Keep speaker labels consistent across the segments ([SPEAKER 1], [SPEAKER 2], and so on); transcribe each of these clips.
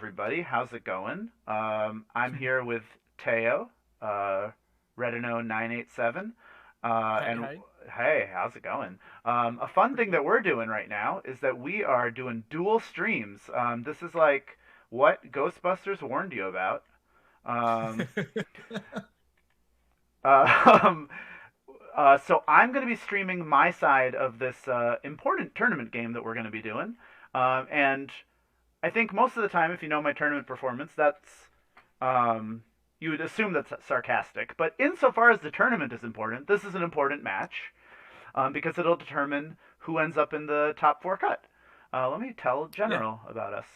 [SPEAKER 1] everybody. How's it going? I'm here with Teo, Retino 987.
[SPEAKER 2] Hi,
[SPEAKER 1] And
[SPEAKER 2] hi.
[SPEAKER 1] hey, how's it going? A fun
[SPEAKER 2] Pretty
[SPEAKER 1] thing
[SPEAKER 2] good.
[SPEAKER 1] that we're doing right now is that we are doing dual streams. This is like what Ghostbusters warned you about. Um, um, so I'm going to be streaming my side of this important tournament game that we're going to be doing. And I think most of the time, if you know my tournament performance, that's um, you would assume that's sarcastic. But insofar as the tournament is important, this is an important match because it'll determine who ends up in the top four cut. Let me tell
[SPEAKER 2] Yeah.
[SPEAKER 1] General about us.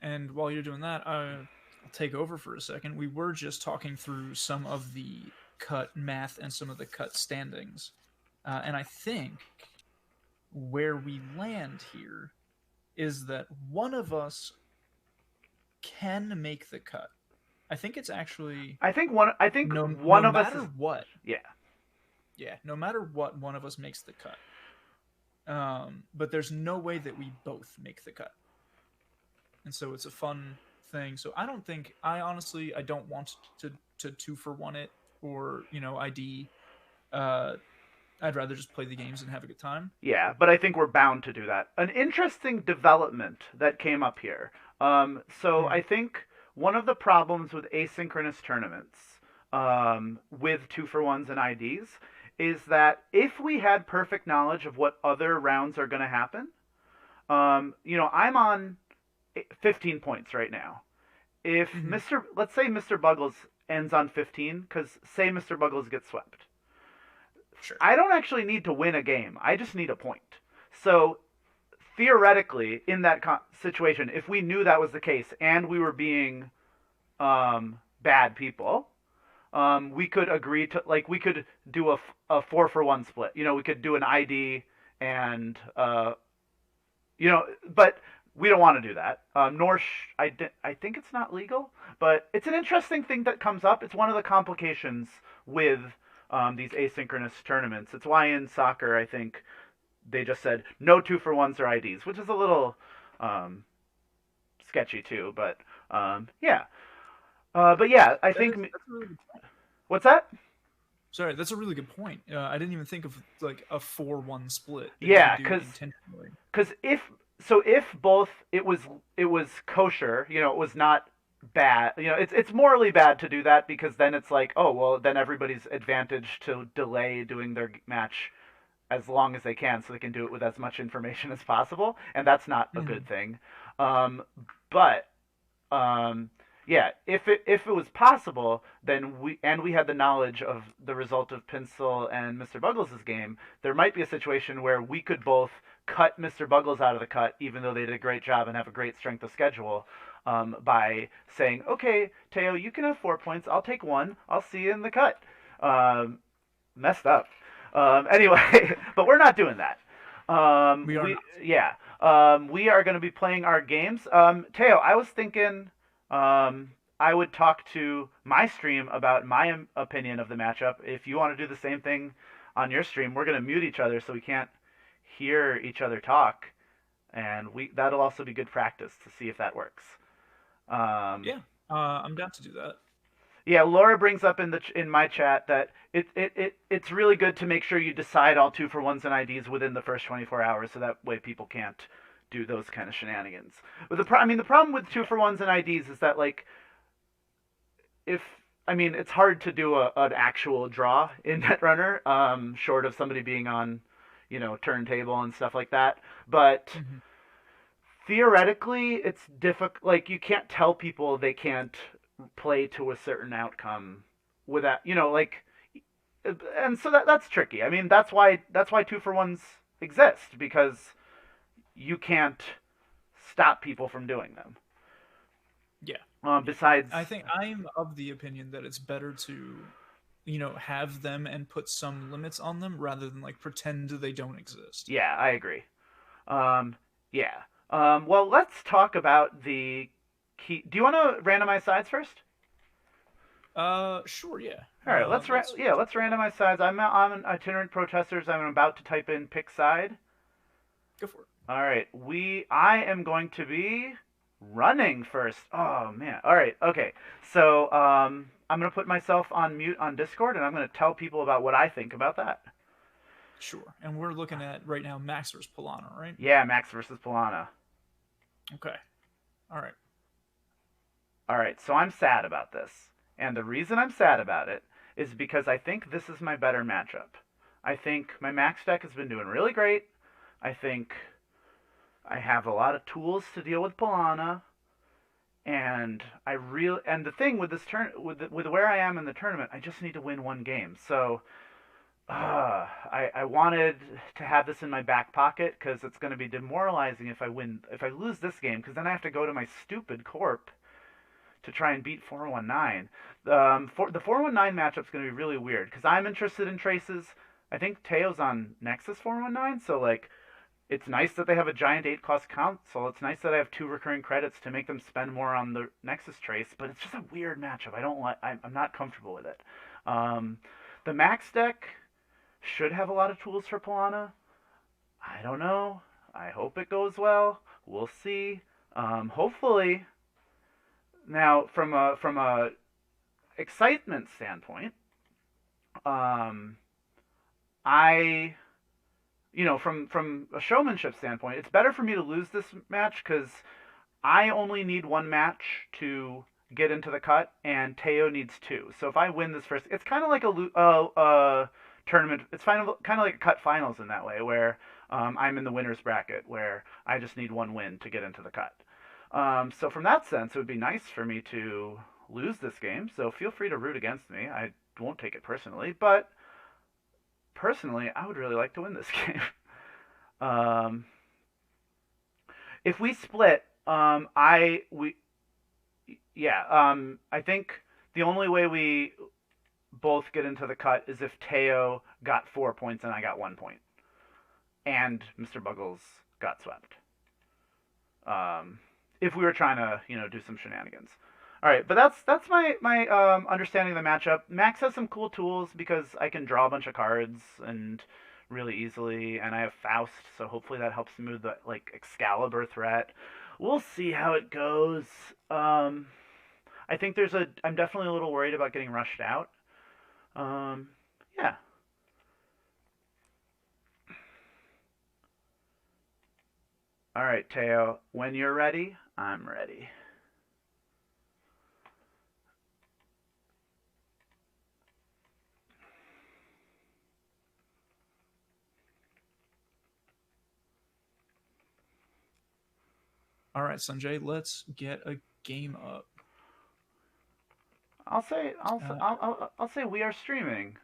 [SPEAKER 2] And while you're doing that, I'll take over for a second. We were just talking through some of the cut math and some of the cut standings. And I think where we land here is that one of us can make the cut. I think it's actually
[SPEAKER 1] I think
[SPEAKER 2] no
[SPEAKER 1] one of us
[SPEAKER 2] matter
[SPEAKER 1] is
[SPEAKER 2] what.
[SPEAKER 1] yeah.
[SPEAKER 2] Yeah, no matter what, one of us makes the cut. But there's no way that we both make the cut. And so it's a fun thing. So I honestly I don't want to two for one it or ID. Uh, I'd rather just play the games and have a good time.
[SPEAKER 1] Yeah, but I think we're bound to do that. An interesting development that came up here. So
[SPEAKER 2] Mm.
[SPEAKER 1] I think one of the problems with asynchronous tournaments, with two for ones and IDs, is that if we had perfect knowledge of what other rounds are going to happen, I'm on 15 points right now. If
[SPEAKER 2] Hmm.
[SPEAKER 1] let's say Mr. Buggles ends on 15, because say Mr. Buggles gets swept,
[SPEAKER 2] Sure.
[SPEAKER 1] I don't actually need to win a game. I just need a point. So theoretically, in that situation, if we knew that was the case and we were being bad people, we could agree to like we could do a 4-for-1 split. We could do an ID and but we don't want to do that. Nor I think it's not legal, but it's an interesting thing that comes up. It's one of the complications with these asynchronous tournaments. It's why in soccer, I think they just said no 2-for-1s or IDs, which is a little um, sketchy too. But yeah, but yeah, I think
[SPEAKER 2] That's a really good point.
[SPEAKER 1] what's that?
[SPEAKER 2] Sorry, that's a really good point. I didn't even think of like a 4-1 split that you could
[SPEAKER 1] Yeah,
[SPEAKER 2] do
[SPEAKER 1] because
[SPEAKER 2] intentionally.
[SPEAKER 1] because if both it was kosher, it was not bad. It's morally bad to do that because then it's like, oh well, then everybody's advantaged to delay doing their match as long as they can so they can do it with as much information as possible, and that's not a good
[SPEAKER 2] Hmm.
[SPEAKER 1] thing. Um, but um, yeah, if it was possible, then we had the knowledge of the result of Pinsel and Mr. Buggles' game, there might be a situation where we could both cut Mr. Buggles out of the cut, even though they did a great job and have a great strength of schedule, by saying, okay, Teo, you can have 4 points. I'll take one. I'll see you in the cut. Um, Messed up. Anyway, but we're not doing that.
[SPEAKER 2] We are
[SPEAKER 1] We
[SPEAKER 2] not.
[SPEAKER 1] yeah. We are going to be playing our games. Teo, I was thinking I would talk to my stream about my opinion of the matchup. If you want to do the same thing on your stream, we're going to mute each other so we can't hear each other talk, and we that'll also be good practice to see if that works. Um,
[SPEAKER 2] Yeah, I'm down to do that.
[SPEAKER 1] Yeah, Laura brings up in my chat that it's really good to make sure you decide all 2-for-ones and IDs within the first 24 hours, so that way people can't do those kind of shenanigans. But the problem with 2-for-ones and IDs is that like if it's hard to do an actual draw in Netrunner, short of somebody being on, turntable and stuff like that. But
[SPEAKER 2] Hmm.
[SPEAKER 1] theoretically, it's difficult. Like you can't tell people they can't play to a certain outcome without, like, and so that's tricky. That's why 2-for-ones exist because you can't stop people from doing them.
[SPEAKER 2] Yeah, yeah.
[SPEAKER 1] Besides,
[SPEAKER 2] I think I'm of the opinion that it's better to, have them and put some limits on them rather than like pretend they don't exist.
[SPEAKER 1] yeah, I agree. Um, yeah. Well, let's talk about the key. Do you want to randomize sides first?
[SPEAKER 2] Sure, yeah.
[SPEAKER 1] All right,
[SPEAKER 2] Let's
[SPEAKER 1] let's randomize sides. I'm an itinerant protesters. I'm about to type in pick side.
[SPEAKER 2] go for it.
[SPEAKER 1] All right, I am going to be. Running first. Oh man. All right. Okay. So I'm gonna put myself on mute on Discord, and I'm gonna tell people about what I think about that.
[SPEAKER 2] Sure. And we're looking at right now Max versus Polana, right?
[SPEAKER 1] Yeah, Max versus Palana.
[SPEAKER 2] Okay. All right.
[SPEAKER 1] All right. So I'm sad about this, and the reason I'm sad about it is because I think this is my better matchup. I think my Max deck has been doing really great. I think I have a lot of tools to deal with Palana. And the thing with this with where I am in the tournament, I just need to win one game. So I wanted to have this in my back pocket because it's going to be demoralizing if I lose this game because then I have to go to my stupid corp to try and beat 419. The 419 matchup's going to be really weird because I'm interested in traces. I think Teo's on Nexus 419, so like it's nice that they have a giant 8 cost console. It's nice that I have 2 recurring credits to make them spend more on the Nexus trace, but it's just a weird matchup. I don't like. I'm not comfortable with it. Um, the Max deck should have a lot of tools for Palana. I don't know. I hope it goes well. We'll see. Hopefully, now from a excitement standpoint, um, I from a showmanship standpoint, it's better for me to lose this match because I only need one match to get into the cut, and Teo needs two. So if I win this first, it's kind of like a tournament. It's kind of like a cut finals in that way, where I'm in the winners bracket, where I just need one win to get into the cut. So from that sense, it would be nice for me to lose this game. So feel free to root against me. I won't take it personally, but personally, I would really like to win this game. Um, if we split, I we yeah, I think the only way we both get into the cut is if Teo got 4 points and I got 1 point, and Mr. Buggles got swept. If we were trying to do some shenanigans. All right, but that's my understanding of the matchup. Max has some cool tools because I can draw a bunch of cards and really easily, and I have Faust, so hopefully that helps me with the like Excalibur threat. We'll see how it goes. I think I'm definitely a little worried about getting rushed out. Um, yeah. All right, Teo. When you're ready, I'm ready.
[SPEAKER 2] All right, Sanjay, let's get a game up.
[SPEAKER 1] I'll say we are streaming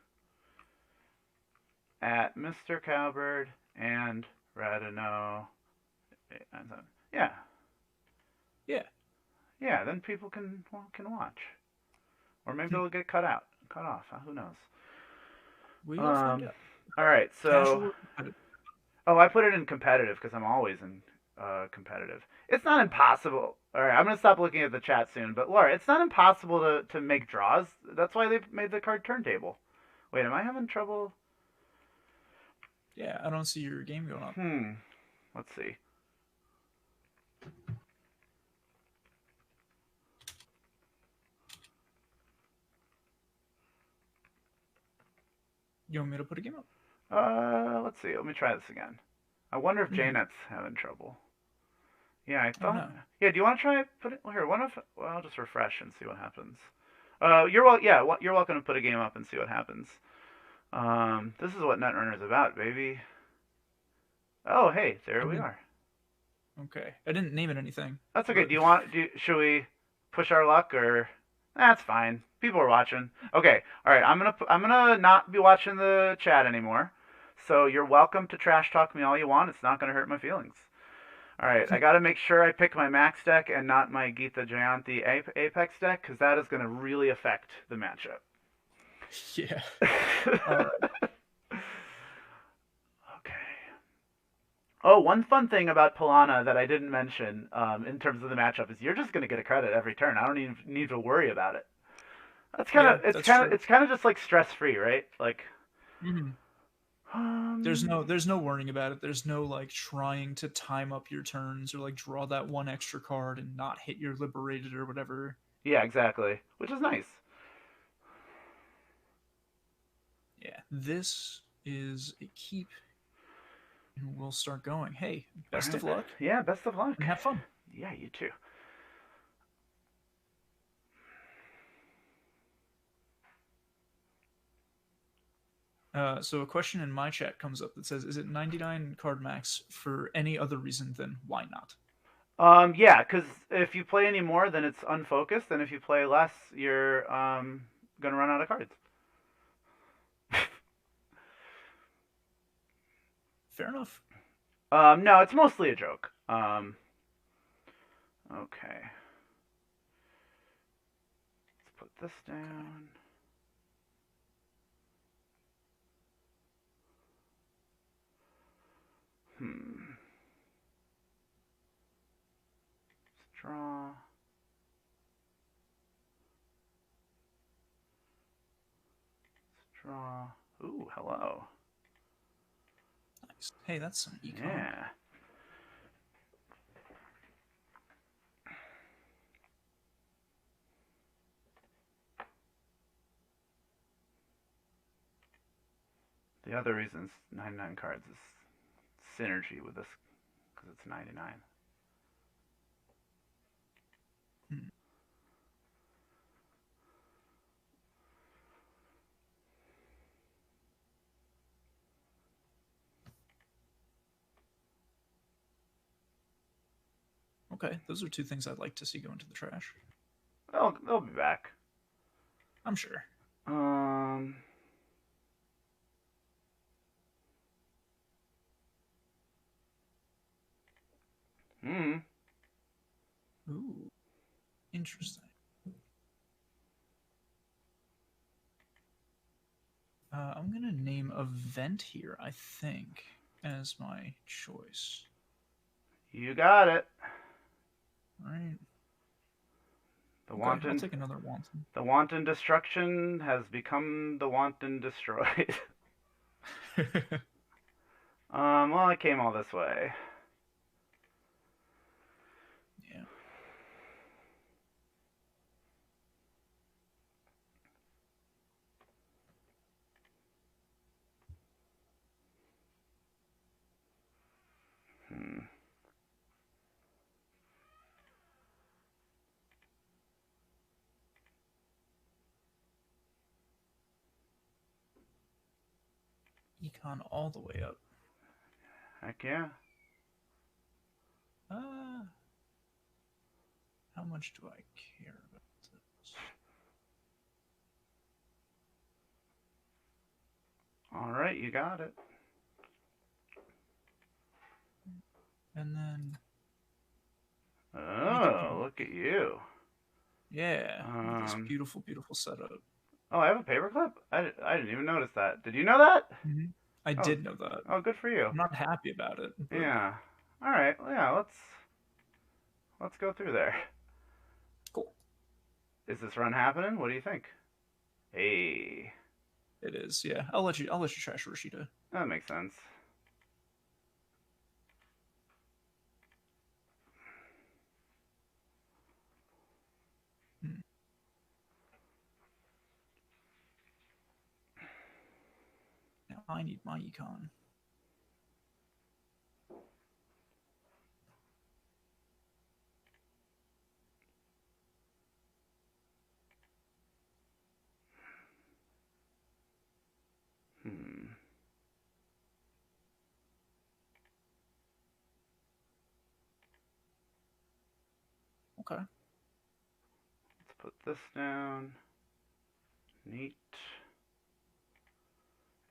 [SPEAKER 1] at Mr. Cowbird and Radino. Yeah,
[SPEAKER 2] Yeah.
[SPEAKER 1] yeah. Then people can watch, or maybe they'll get cut off. Who knows?
[SPEAKER 2] We'll find out.
[SPEAKER 1] All right, so
[SPEAKER 2] Casual.
[SPEAKER 1] I put it in competitive because I'm always in competitive. It's not impossible. All right, I'm gonna stop looking at the chat soon. But Laura, it's not impossible to make draws. That's why they've made the card turntable. Wait, am I having trouble?
[SPEAKER 2] Yeah, I don't see your game going up.
[SPEAKER 1] Let's see.
[SPEAKER 2] You want me to put a game up?
[SPEAKER 1] Let's see. Let me try this again. I wonder if JNet's having trouble. Yeah, I thought.
[SPEAKER 2] No.
[SPEAKER 1] Yeah, do you want to try put it here? Well, I'll just refresh and see what happens. You're welcome to put a game up and see what happens. This is what Netrunner's about, baby. Oh, hey, there we are.
[SPEAKER 2] Okay, I didn't name it anything.
[SPEAKER 1] That's okay. Should we push our luck or? That's fine. People are watching. Okay, all right. I'm gonna not be watching the chat anymore. So you're welcome to trash talk me all you want. It's not gonna hurt my feelings. All right, I got to make sure I pick my Max deck and not my Geetha Jayanthi Apex deck because that is going to really affect the matchup.
[SPEAKER 2] Yeah. All right.
[SPEAKER 1] Okay. Oh, one fun thing about Palana that I didn't mention in terms of the matchup is you're just going to get a credit every turn. I don't even need to worry about it. It's kind of just like stress free, right? Like.
[SPEAKER 2] Mm-hmm.
[SPEAKER 1] Um,
[SPEAKER 2] There's no worrying about it. There's no like trying to time up your turns or like draw that one extra card and not hit your liberated or whatever.
[SPEAKER 1] yeah, exactly, which is nice.
[SPEAKER 2] Yeah, this is a keep, and we'll start going. Hey,
[SPEAKER 1] All
[SPEAKER 2] best
[SPEAKER 1] right.
[SPEAKER 2] of luck
[SPEAKER 1] Yeah, best of luck.
[SPEAKER 2] and have fun.
[SPEAKER 1] Yeah, you too.
[SPEAKER 2] So a question in my chat comes up that says, "Is it 99 card max for any other reason than why not?"
[SPEAKER 1] Yeah, because if you play any more, then it's unfocused, and if you play less, you're gonna run out of cards.
[SPEAKER 2] Fair enough.
[SPEAKER 1] No, it's mostly a joke. Okay. Let's put this
[SPEAKER 2] Okay.
[SPEAKER 1] down. Hmm. Let's draw. Let's draw. Ooh, hello.
[SPEAKER 2] Nice. Hey, that's some econ.
[SPEAKER 1] Yeah. The other reason it's 99 cards is synergy with this, because it's 99.
[SPEAKER 2] Hmm. Okay, those are two things I'd like to see go into the trash.
[SPEAKER 1] They'll be back.
[SPEAKER 2] I'm sure.
[SPEAKER 1] Um. Hmm.
[SPEAKER 2] Ooh, interesting. I'm gonna name event here, I think, as my choice.
[SPEAKER 1] You got it.
[SPEAKER 2] All right.
[SPEAKER 1] The
[SPEAKER 2] Okay, I'll
[SPEAKER 1] wanton,
[SPEAKER 2] take another wanton.
[SPEAKER 1] the wanton destruction has become the wanton destroyed. Well, I came all this way.
[SPEAKER 2] Yeah.
[SPEAKER 1] Hmm.
[SPEAKER 2] Econ all the way up.
[SPEAKER 1] Heck yeah.
[SPEAKER 2] Uh, how much do I care about this?
[SPEAKER 1] All right, you got it.
[SPEAKER 2] And then make it
[SPEAKER 1] Oh,
[SPEAKER 2] pink.
[SPEAKER 1] look at you.
[SPEAKER 2] Yeah, with this
[SPEAKER 1] Um.
[SPEAKER 2] beautiful, beautiful setup.
[SPEAKER 1] Oh, I have a paperclip. I didn't even notice that. Did you know that?
[SPEAKER 2] Hmm. I
[SPEAKER 1] Oh,
[SPEAKER 2] did know that.
[SPEAKER 1] oh, good for you.
[SPEAKER 2] I'm not happy about it, but
[SPEAKER 1] Yeah. All right. Well, yeah. Let's go through there.
[SPEAKER 2] cool.
[SPEAKER 1] Is this run happening? What do you think? Hey,
[SPEAKER 2] It is. Yeah, I'll let you trash Rashida.
[SPEAKER 1] that makes sense.
[SPEAKER 2] Hmm. Now I need my econ.
[SPEAKER 1] Hmm.
[SPEAKER 2] Okay.
[SPEAKER 1] Let's put this down. Neat.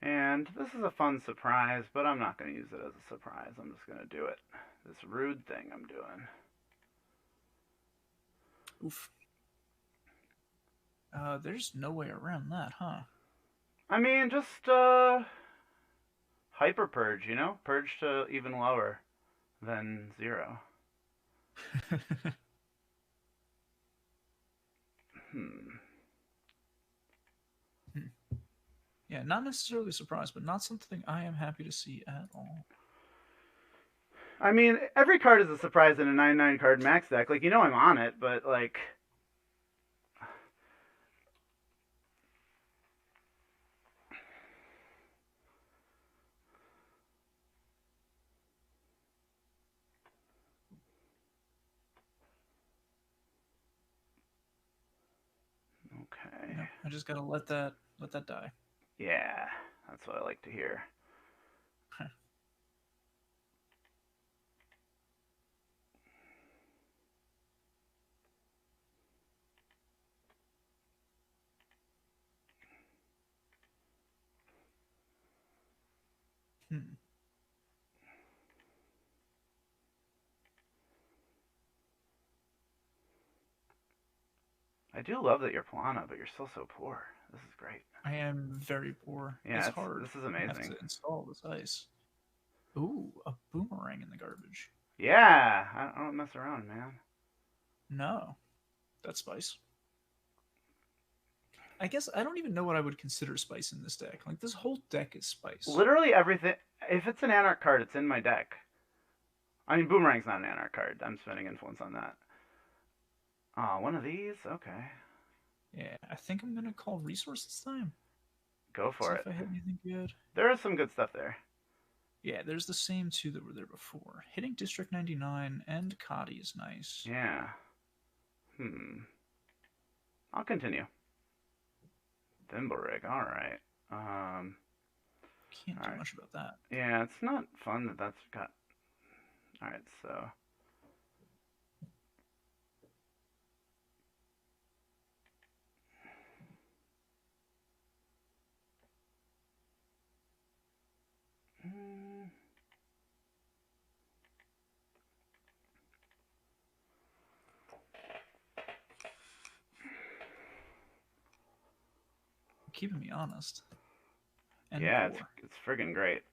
[SPEAKER 1] And this is a fun surprise, but I'm not going to use it as a surprise. I'm just going to do it. This rude thing I'm doing.
[SPEAKER 2] Oof. There's no way around that, huh?
[SPEAKER 1] I mean, just hyper purge, you know? Purge to even lower than 0. Hmm.
[SPEAKER 2] Yeah, Yeah, not necessarily surprised, but not something I am happy to see at all.
[SPEAKER 1] I mean, every card is a surprise in a 9/9 card max deck. Like, I'm on it, but like, okay,
[SPEAKER 2] Yep, I just gotta let that die.
[SPEAKER 1] yeah, that's what I like to hear.
[SPEAKER 2] Hmm.
[SPEAKER 1] I do love that you're Palana, but you're still so poor. This is great.
[SPEAKER 2] I am very poor.
[SPEAKER 1] Yeah,
[SPEAKER 2] It's hard.
[SPEAKER 1] this is
[SPEAKER 2] I have
[SPEAKER 1] amazing.
[SPEAKER 2] to install this ice. Ooh, a boomerang in the garbage.
[SPEAKER 1] Yeah, I don't mess around, man.
[SPEAKER 2] No, that's spice. I guess I don't even know what I would consider spice in this deck. Like this whole deck is spice.
[SPEAKER 1] Literally everything. If it's an Anarch card, it's in my deck. I mean, Boomerang's not an Anarch card. I'm spending influence on that. Oh, one of these? Okay.
[SPEAKER 2] Yeah, I think I'm gonna call resource this time.
[SPEAKER 1] Go
[SPEAKER 2] See
[SPEAKER 1] for it.
[SPEAKER 2] if I hit anything good.
[SPEAKER 1] There is some good stuff there.
[SPEAKER 2] Yeah, there's the same two that were there before. Hitting District 99 and Kadi is nice.
[SPEAKER 1] Yeah. I'll continue. Thimblerig, alright.
[SPEAKER 2] Can't do
[SPEAKER 1] Alright.
[SPEAKER 2] much about that.
[SPEAKER 1] Yeah, it's not fun that that's got... Alright, so...
[SPEAKER 2] Keeping me honest. And
[SPEAKER 1] Yeah,
[SPEAKER 2] poor.
[SPEAKER 1] it's friggin' great.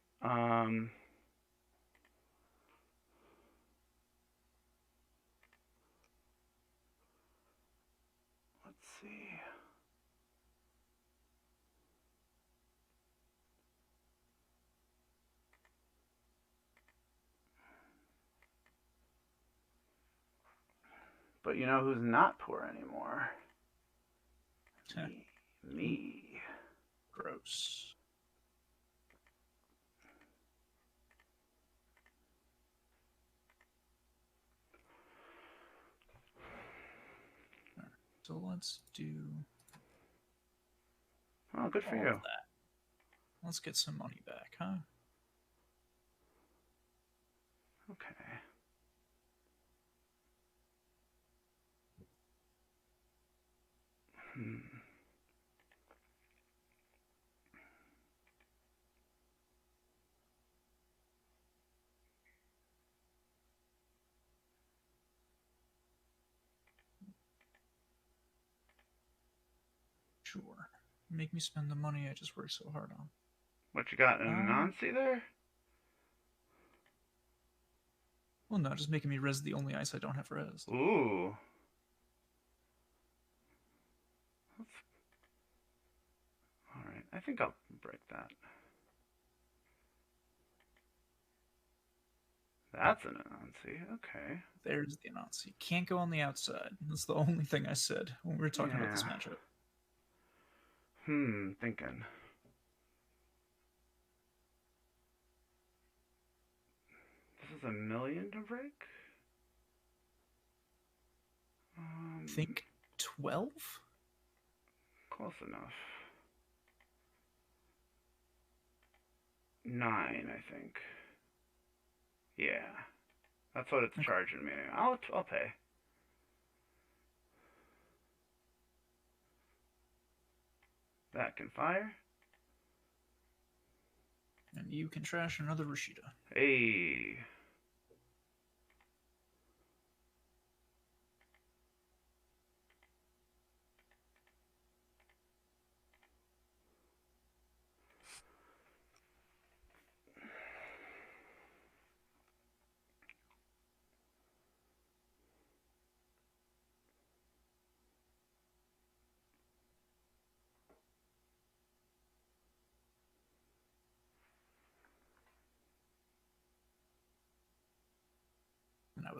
[SPEAKER 1] Let's see. But you know who's not poor anymore? Me.
[SPEAKER 2] Gross. Alright, so let's do
[SPEAKER 1] Oh, good for
[SPEAKER 2] all
[SPEAKER 1] you.
[SPEAKER 2] of that. Let's get some money back, huh?
[SPEAKER 1] Okay.
[SPEAKER 2] Sure. Make me spend the money I just worked so hard on.
[SPEAKER 1] What you got in
[SPEAKER 2] Um,
[SPEAKER 1] Anansi there?
[SPEAKER 2] well, no, just making me res the only ice I don't have res.
[SPEAKER 1] Ooh. Alright, I think I'll break that. That's an Anansi, okay.
[SPEAKER 2] There's the Anansi. Can't go on the outside. That's the only thing I said when we were talking about this
[SPEAKER 1] Yeah.
[SPEAKER 2] matchup.
[SPEAKER 1] Thinking. This is a million to break?
[SPEAKER 2] Think 12?
[SPEAKER 1] Close enough. 9, I think. Yeah. That's what it's charging me. I'll pay. That can fire.
[SPEAKER 2] And you can trash another Rashida.
[SPEAKER 1] Hey.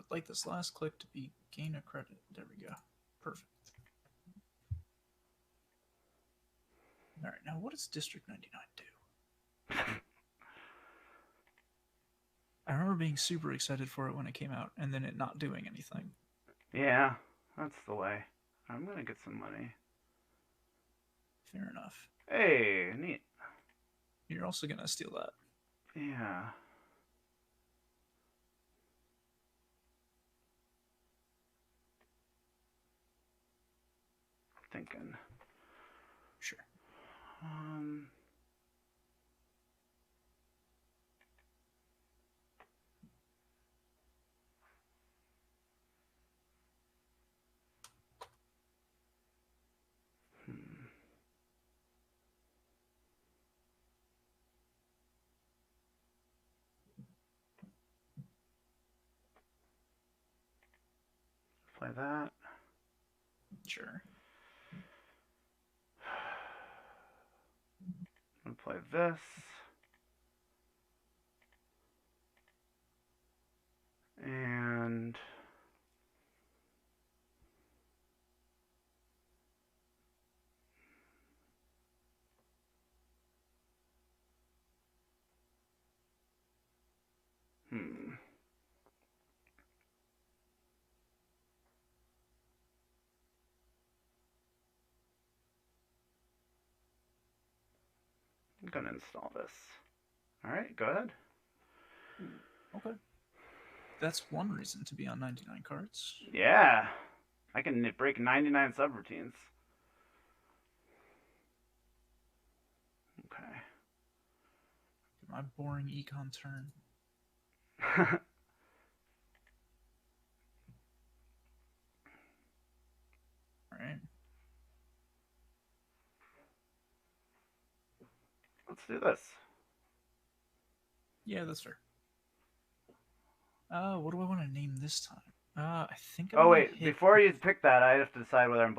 [SPEAKER 2] would like this last click to be gain a credit. There we go. Perfect. All right, now what does District 99 do? I remember being super excited for it when it came out, and then it not doing anything.
[SPEAKER 1] Yeah, that's the way. I'm gonna get some money.
[SPEAKER 2] Fair enough.
[SPEAKER 1] Hey, neat.
[SPEAKER 2] You're also gonna steal that.
[SPEAKER 1] Yeah. Thinking.
[SPEAKER 2] Sure.
[SPEAKER 1] Um. Hmm. Play that.
[SPEAKER 2] Sure.
[SPEAKER 1] I'm gonna play this. And hmm. I'm gonna install this. All right, go ahead.
[SPEAKER 2] Okay. That's one reason to be on 99 cards.
[SPEAKER 1] Yeah, I can break 99 subroutines. Okay.
[SPEAKER 2] My boring econ turn. All right.
[SPEAKER 1] Let's do this.
[SPEAKER 2] Yeah, that's fair. What do I want to name this time? I think I
[SPEAKER 1] Oh
[SPEAKER 2] want to
[SPEAKER 1] wait,
[SPEAKER 2] hit.
[SPEAKER 1] before you pick that, I have to decide whether I'm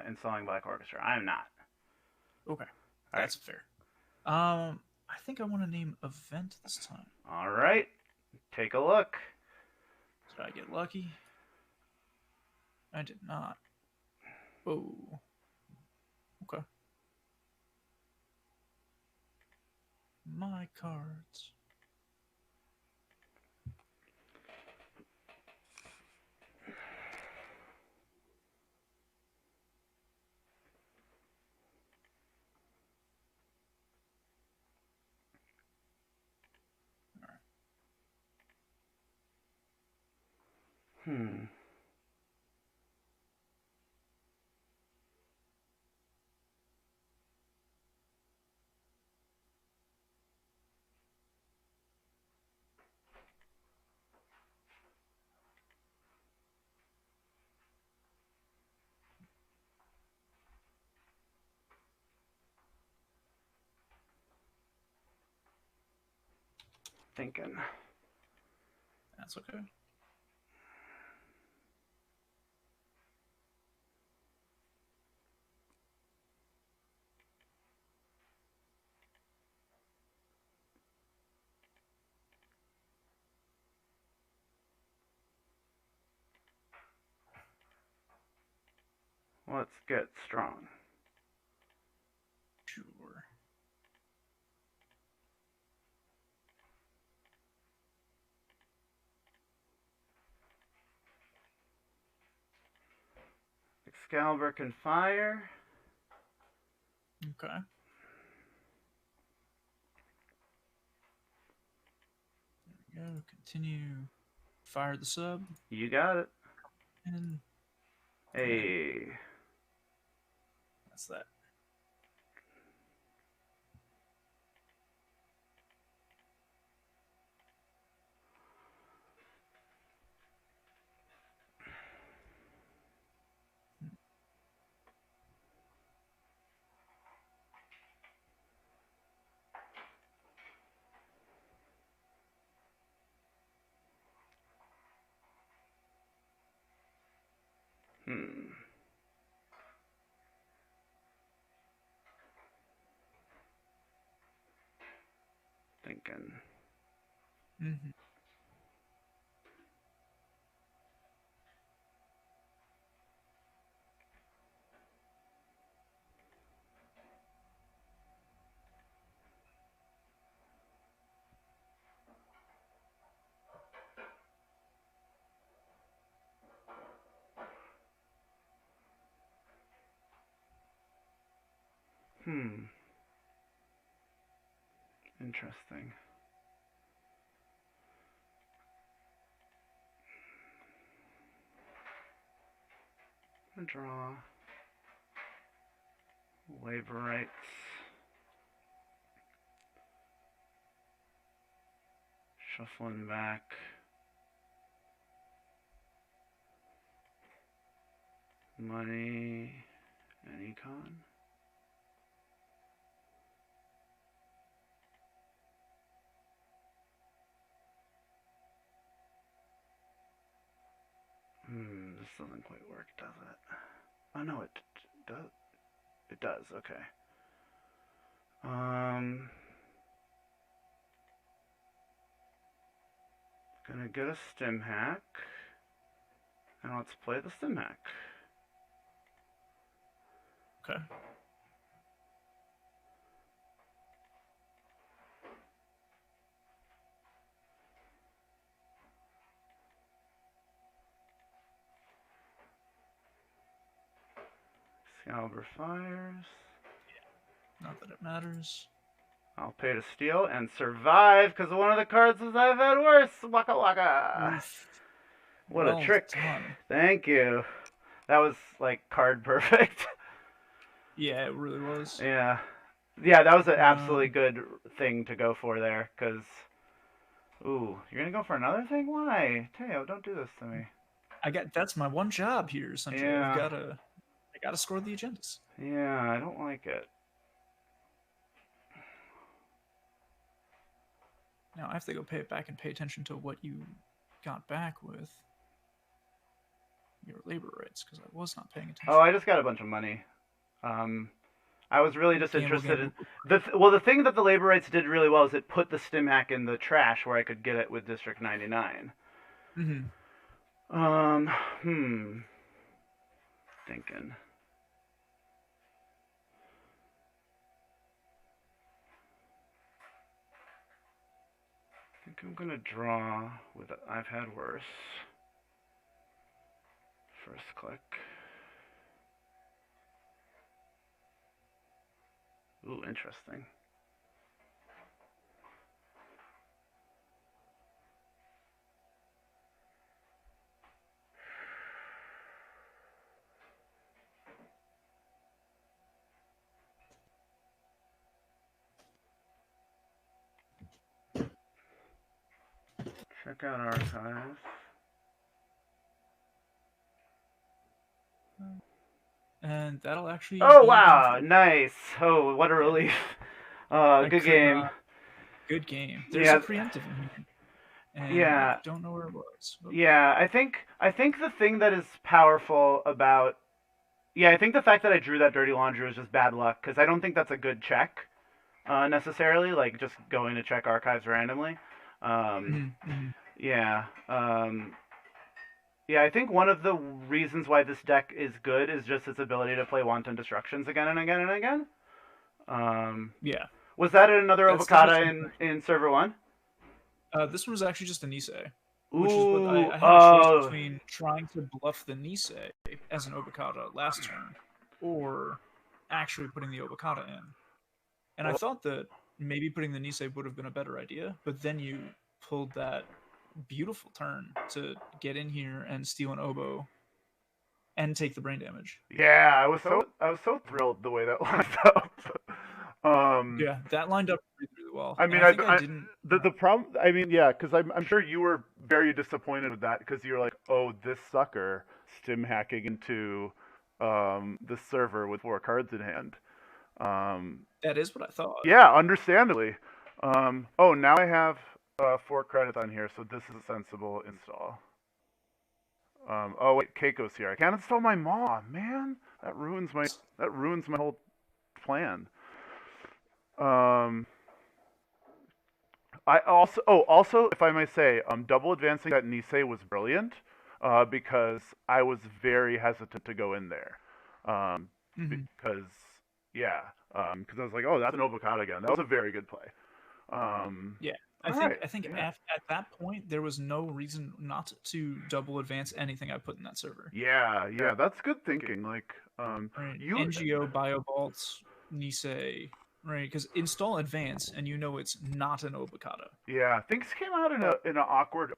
[SPEAKER 1] installing Black Orchestra. I'm not.
[SPEAKER 2] Okay,
[SPEAKER 1] All right.
[SPEAKER 2] that's fair. I think I want to name event this time.
[SPEAKER 1] All right. Take a look.
[SPEAKER 2] Did I get lucky? I did not. Oh. Okay. My cards.
[SPEAKER 1] Hmm. Thinking.
[SPEAKER 2] That's okay.
[SPEAKER 1] Let's get strong.
[SPEAKER 2] Sure.
[SPEAKER 1] Excalibur can fire.
[SPEAKER 2] Okay. There we go. Continue. Fire the sub.
[SPEAKER 1] You got it.
[SPEAKER 2] And
[SPEAKER 1] Hey.
[SPEAKER 2] that's that.
[SPEAKER 1] Hmm. Thinking.
[SPEAKER 2] Mm-hmm.
[SPEAKER 1] Hmm. Interesting. Draw. Labor rights. Shuffling back. Money and econ. This doesn't quite work, does it? Oh no, it does. It does. Okay. Gonna get a stim hack, and let's play the stim hack.
[SPEAKER 2] Okay.
[SPEAKER 1] Excalibur fires.
[SPEAKER 2] Not that it matters.
[SPEAKER 1] I'll pay to steal and survive because one of the cards is I've had worse. Waka waka.
[SPEAKER 2] Oof.
[SPEAKER 1] What
[SPEAKER 2] Well
[SPEAKER 1] a trick.
[SPEAKER 2] done.
[SPEAKER 1] Thank you. That was like card perfect.
[SPEAKER 2] Yeah, it really was.
[SPEAKER 1] Yeah. Yeah, that was an absolutely good thing to go for there because. Ooh, you're gonna go for another thing? Why? Teo, don't do this to me.
[SPEAKER 2] That's my one job here, Sanjay.
[SPEAKER 1] Yeah.
[SPEAKER 2] I gotta score the agendas.
[SPEAKER 1] Yeah, I don't like it.
[SPEAKER 2] Now I have to go pay it back and pay attention to what you got back with your labor rights because I was not paying attention.
[SPEAKER 1] Oh, I just got a bunch of money. I was really just interested in the thing that the labor rights did really well is it put the stim hack in the trash where I could get it with District 99. Thinking. I think I'm gonna draw with I've had worse. First click. Ooh, interesting. Check out archives.
[SPEAKER 2] And that'll actually.
[SPEAKER 1] Oh wow, nice! Oh, what a relief! Good game.
[SPEAKER 2] Good game. There's a preemptive in here. And
[SPEAKER 1] yeah.
[SPEAKER 2] I don't know where it was.
[SPEAKER 1] But... Yeah, I think the thing that is powerful about I think the fact that I drew that dirty laundry was just bad luck because I don't think that's a good check necessarily. Like just going to check archives randomly. Yeah. Yeah, I think one of the reasons why this deck is good is just its ability to play Wanton Destructions again and again and again.
[SPEAKER 2] Yeah.
[SPEAKER 1] Was that another Ovocata in Server 1?
[SPEAKER 2] This one was actually just a Nisei.
[SPEAKER 1] Which
[SPEAKER 2] is what I had a choice between trying to bluff the Nisei as an Obokata last turn, or actually putting the Obokata in. And I thought that maybe putting the Nisei would have been a better idea, but then you pulled that beautiful turn to get in here and steal an Obo and take the brain damage.
[SPEAKER 1] Yeah, I was so thrilled the way that lined up.
[SPEAKER 2] Yeah, that lined up really well.
[SPEAKER 1] I mean, I didn't. The problem. I mean, yeah, because I'm sure you were very disappointed with that because you're like, oh, this sucker stim hacking into the server with 4 cards in hand.
[SPEAKER 2] That is what I thought.
[SPEAKER 1] Yeah, understandably. Oh, now I have 4 credits on here, so this is a sensible install. Oh wait, Keiko's here. I can't install my Maw, man. That ruins my whole plan. I also, if I may say, double advancing that Nisei was brilliant, because I was very hesitant to go in there, because I was like, oh, that's an Obokata again. That was a very good play.
[SPEAKER 2] Yeah, I think at that point there was no reason not to double advance anything I put in that server.
[SPEAKER 1] Yeah, that's good thinking. Like,
[SPEAKER 2] NGO Bio Vaults. Nisei, right? Because install advance, and you know it's not an Obokata.
[SPEAKER 1] Yeah, things came out in an awkward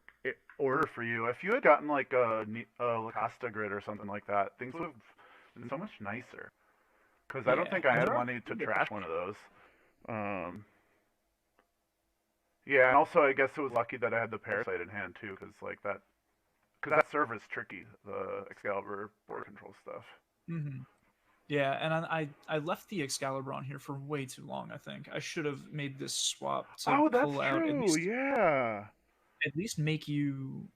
[SPEAKER 1] order for you. If you had gotten like a Lacosta grid or something like that, things would have been so much nicer. Because I don't
[SPEAKER 2] Yeah,
[SPEAKER 1] think I
[SPEAKER 2] and
[SPEAKER 1] had
[SPEAKER 2] there are
[SPEAKER 1] money to
[SPEAKER 2] few
[SPEAKER 1] trash one of those. Um, yeah, and also I guess it was lucky that I had the Parasite in hand too, because that server's tricky, the Excalibur board control stuff.
[SPEAKER 2] Mhm. Yeah, and I left the Excalibur on here for way too long. I think I should have made this swap to
[SPEAKER 1] Oh, that's
[SPEAKER 2] pull out
[SPEAKER 1] true. Yeah.
[SPEAKER 2] at least make you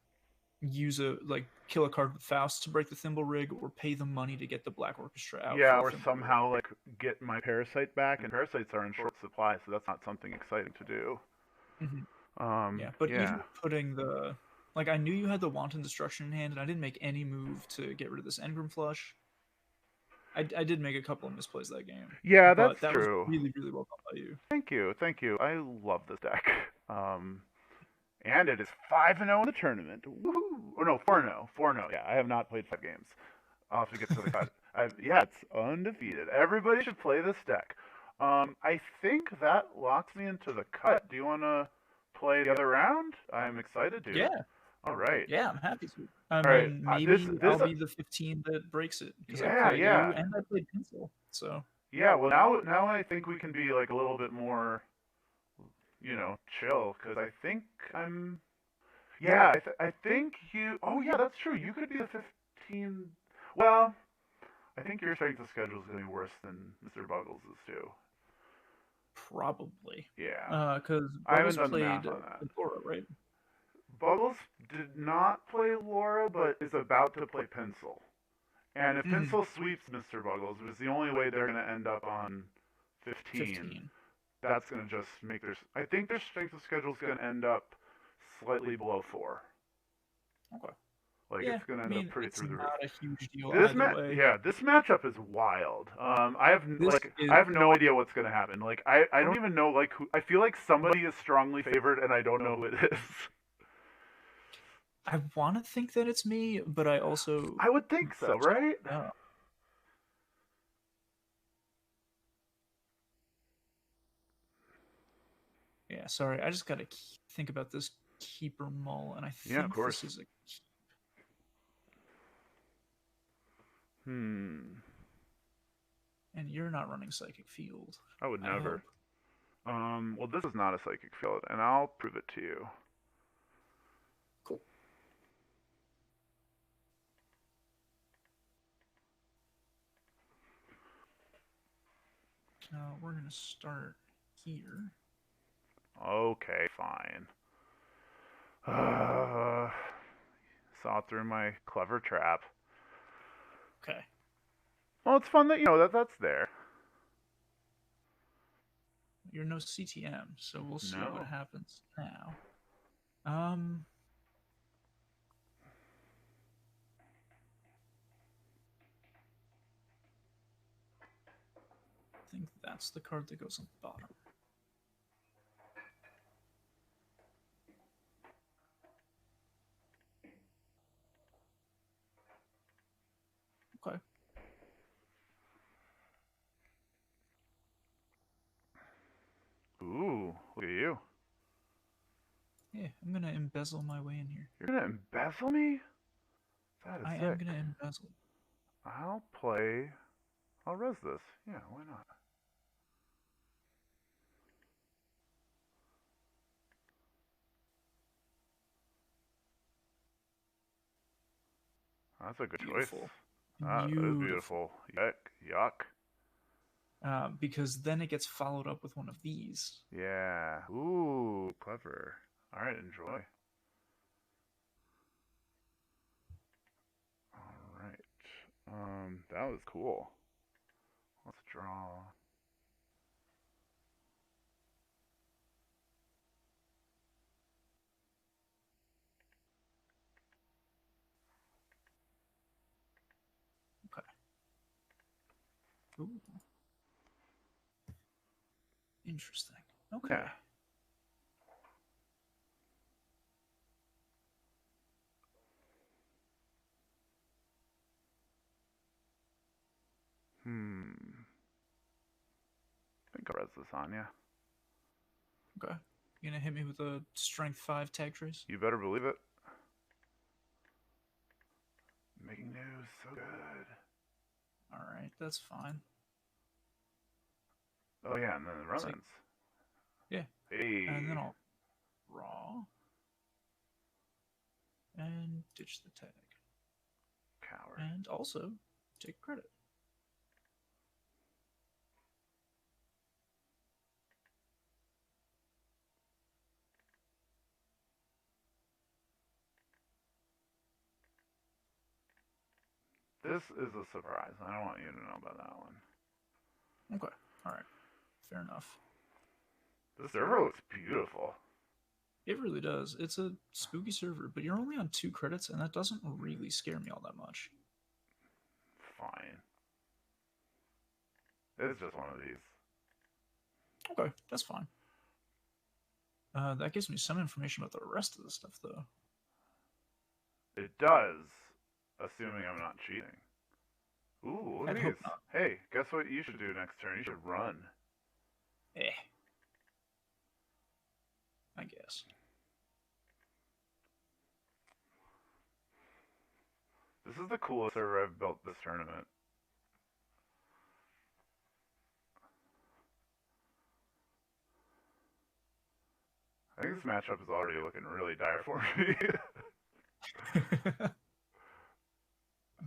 [SPEAKER 2] use a like kill a card with Faust to break the Thimble Rig, or pay the money to get the Black Orchestra out for
[SPEAKER 1] Yeah,
[SPEAKER 2] the
[SPEAKER 1] or
[SPEAKER 2] Thimble Rig.
[SPEAKER 1] somehow like get my Parasite back, and Parasites are in short supply, so that's not something exciting to do.
[SPEAKER 2] Hmm. Yeah, but
[SPEAKER 1] Yeah.
[SPEAKER 2] even putting the like, I knew you had the Wanton Destruction in hand, and I didn't make any move to get rid of this Engram Flush. I did make a couple of misplays that game,
[SPEAKER 1] Yeah, that's
[SPEAKER 2] but that was
[SPEAKER 1] true.
[SPEAKER 2] really, really well done by you.
[SPEAKER 1] Thank you, thank you. I love this deck. And it is 5-0 in the tournament. Woohoo! Oh no, 4-0. 4-0. Yeah, I have not played 5 games. I'll have to get to the cut. Yeah, it's undefeated. Everybody should play this deck. I think that locks me into the cut. Do you want to play the other round? I'm excited to.
[SPEAKER 2] Yeah,
[SPEAKER 1] All right.
[SPEAKER 2] yeah, I'm happy to. I
[SPEAKER 1] All right.
[SPEAKER 2] mean,
[SPEAKER 1] This
[SPEAKER 2] maybe
[SPEAKER 1] this
[SPEAKER 2] I'll be the 15 that breaks it because I
[SPEAKER 1] yeah,
[SPEAKER 2] played you
[SPEAKER 1] yeah.
[SPEAKER 2] and I played Pencil. So
[SPEAKER 1] Yeah, well now I think we can be like a little bit more, chill cuz I think I'm yeah, I think you oh yeah, that's true. You could be the 15. Well, I think your strength of schedule is going to be worse than Mr. Buggles' too.
[SPEAKER 2] probably,
[SPEAKER 1] Yeah.
[SPEAKER 2] because
[SPEAKER 1] I haven't
[SPEAKER 2] Buggles
[SPEAKER 1] done the math
[SPEAKER 2] played
[SPEAKER 1] on that.
[SPEAKER 2] Laura, right?
[SPEAKER 1] Buggles did not play Laura, but is about to play Pencil. And if
[SPEAKER 2] Mm-hmm.
[SPEAKER 1] Pencil sweeps Mr. Buggles, which is the only way they're going to end up on 15,
[SPEAKER 2] 15.
[SPEAKER 1] that's going to just make their. I think their strength of schedule is going to end up slightly below 4.
[SPEAKER 2] Okay.
[SPEAKER 1] Like
[SPEAKER 2] Yeah,
[SPEAKER 1] it's going to
[SPEAKER 2] I
[SPEAKER 1] end up
[SPEAKER 2] mean,
[SPEAKER 1] pretty
[SPEAKER 2] it's
[SPEAKER 1] through the roof.
[SPEAKER 2] not a huge deal either way.
[SPEAKER 1] Yeah, this matchup is wild.
[SPEAKER 2] This
[SPEAKER 1] I
[SPEAKER 2] is.
[SPEAKER 1] have no idea what's gonna happen. Like I don't even know like who. I feel like somebody is strongly favored, and I don't know who it is.
[SPEAKER 2] I want to think that it's me, but I also
[SPEAKER 1] I would think so, right?
[SPEAKER 2] don't know. Yeah, sorry. I just gotta think about this keeper mull, and I
[SPEAKER 1] Yeah, of
[SPEAKER 2] think
[SPEAKER 1] course.
[SPEAKER 2] this is a.
[SPEAKER 1] Hmm.
[SPEAKER 2] And you're not running Psychic Field.
[SPEAKER 1] I would
[SPEAKER 2] I
[SPEAKER 1] never.
[SPEAKER 2] hope.
[SPEAKER 1] Well, this is not a psychic field, and I'll prove it to you.
[SPEAKER 2] Cool. We're gonna start here.
[SPEAKER 1] Okay, fine. Uh, saw through my clever trap.
[SPEAKER 2] Okay.
[SPEAKER 1] Well, it's fun that you know that's there.
[SPEAKER 2] You're no CTM, so we'll see what
[SPEAKER 1] No.
[SPEAKER 2] happens now. Um, I think that's the card that goes on the bottom. Okay.
[SPEAKER 1] Ooh, look at you.
[SPEAKER 2] Yeah, I'm gonna embezzle my way in here.
[SPEAKER 1] You're gonna embezzle me? That is
[SPEAKER 2] I am
[SPEAKER 1] sick.
[SPEAKER 2] gonna embezzle.
[SPEAKER 1] I'll play. I'll res this. Yeah, why not? That's a good choice.
[SPEAKER 2] Beautiful.
[SPEAKER 1] That is
[SPEAKER 2] Beautiful.
[SPEAKER 1] beautiful. Yuck. Yuck.
[SPEAKER 2] Because then it gets followed up with one of these.
[SPEAKER 1] Yeah. Ooh, clever. All right, enjoy. All right. That was cool. Let's draw.
[SPEAKER 2] Okay. Ooh, interesting. Okay.
[SPEAKER 1] Yeah. Hmm. think I'll res this on you.
[SPEAKER 2] Okay. You gonna hit me with a strength 5 tag trace?
[SPEAKER 1] You better believe it. Making news, so good.
[SPEAKER 2] Alright, that's fine.
[SPEAKER 1] Oh yeah, and then the remnants.
[SPEAKER 2] Yeah.
[SPEAKER 1] Hey.
[SPEAKER 2] And then I'll raw. And ditch the tag.
[SPEAKER 1] Coward.
[SPEAKER 2] And also take credit.
[SPEAKER 1] This is a surprise. I don't want you to know about that one.
[SPEAKER 2] Okay. Alright. Fair enough.
[SPEAKER 1] The server looks beautiful.
[SPEAKER 2] It really does. It's a spooky server, but you're only on 2 credits, and that doesn't really scare me all that much.
[SPEAKER 1] Fine. It's just one of these.
[SPEAKER 2] Okay, that's fine. That gives me some information about the rest of the stuff, though.
[SPEAKER 1] It does, assuming I'm not cheating. Ooh, look at
[SPEAKER 2] I'd
[SPEAKER 1] these.
[SPEAKER 2] hope not.
[SPEAKER 1] Hey, guess what you should do next turn? You should run.
[SPEAKER 2] I guess.
[SPEAKER 1] This is the coolest server I've built this tournament. I think this matchup is already looking really dire for me.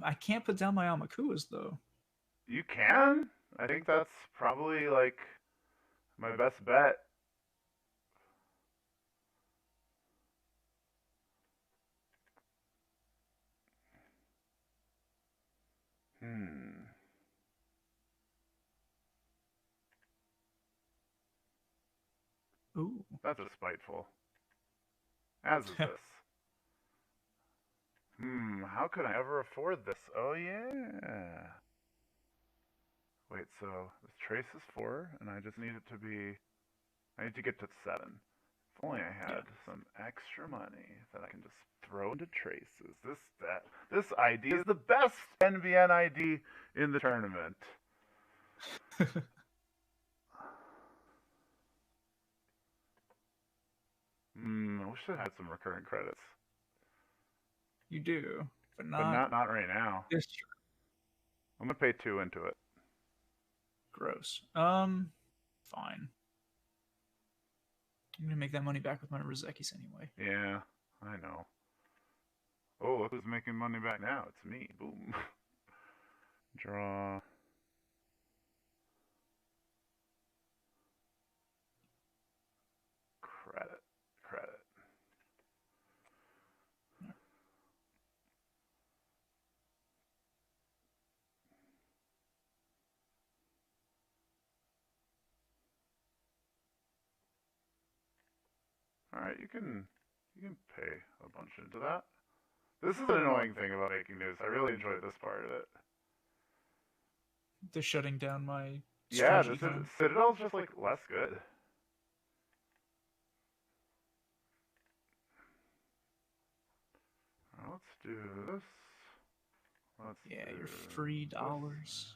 [SPEAKER 2] I can't put down my Amakuas, though.
[SPEAKER 1] You can? I think that's probably, like, my best bet.
[SPEAKER 2] Ooh.
[SPEAKER 1] That's a spiteful. As is this. How could I ever afford this? Oh, yeah. Wait, so this trace is 4, and I just need it to be... I need to get to 7. If only I had some extra money that I can just throw into traces. This ID is the best NBN ID in the tournament. I wish I had some recurring credits.
[SPEAKER 2] You do, but
[SPEAKER 1] not right now.
[SPEAKER 2] This
[SPEAKER 1] I'm gonna pay 2 into it.
[SPEAKER 2] Gross. Fine. I'm gonna make that money back with my Rozekis anyway.
[SPEAKER 1] Yeah, I know. Oh, look who's making money back now. It's me. Boom. Draw. Credit. Alright, you can pay a bunch into that. This is an annoying thing about making news. I really enjoy this part of it.
[SPEAKER 2] The shutting down my
[SPEAKER 1] Citadel's just like less good. Let's do this.
[SPEAKER 2] Your free dollars.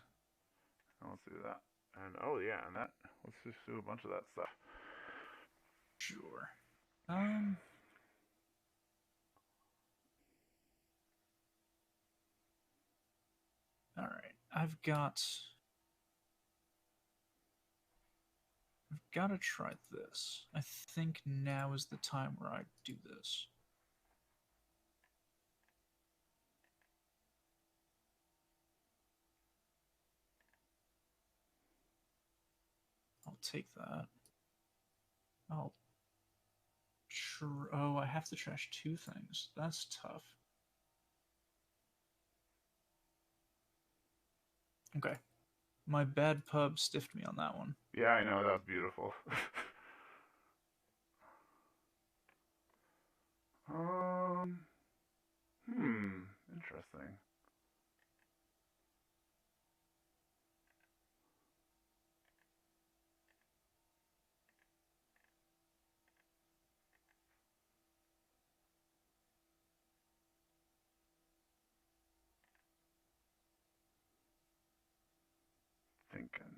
[SPEAKER 1] Let's do that. And oh yeah, and that. Let's just do a bunch of that stuff.
[SPEAKER 2] Sure. All right. I've got to try this. I think now is the time where I do this. I'll take that. Oh, I have to trash 2 things. That's tough. Okay. My bad pub stiffed me on that one.
[SPEAKER 1] Yeah, I know. That was beautiful. Interesting. Thinking.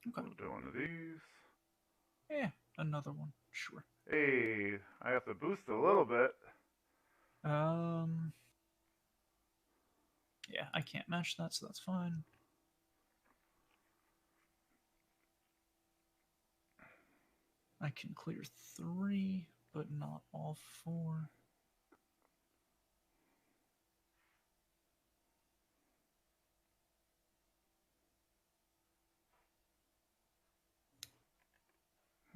[SPEAKER 2] Okay.
[SPEAKER 1] We'll do one of these.
[SPEAKER 2] Yeah, another one. Sure.
[SPEAKER 1] Hey, I have to boost a little bit.
[SPEAKER 2] Um. Yeah, I can't match that, so that's fine. I can clear 3, but not all 4.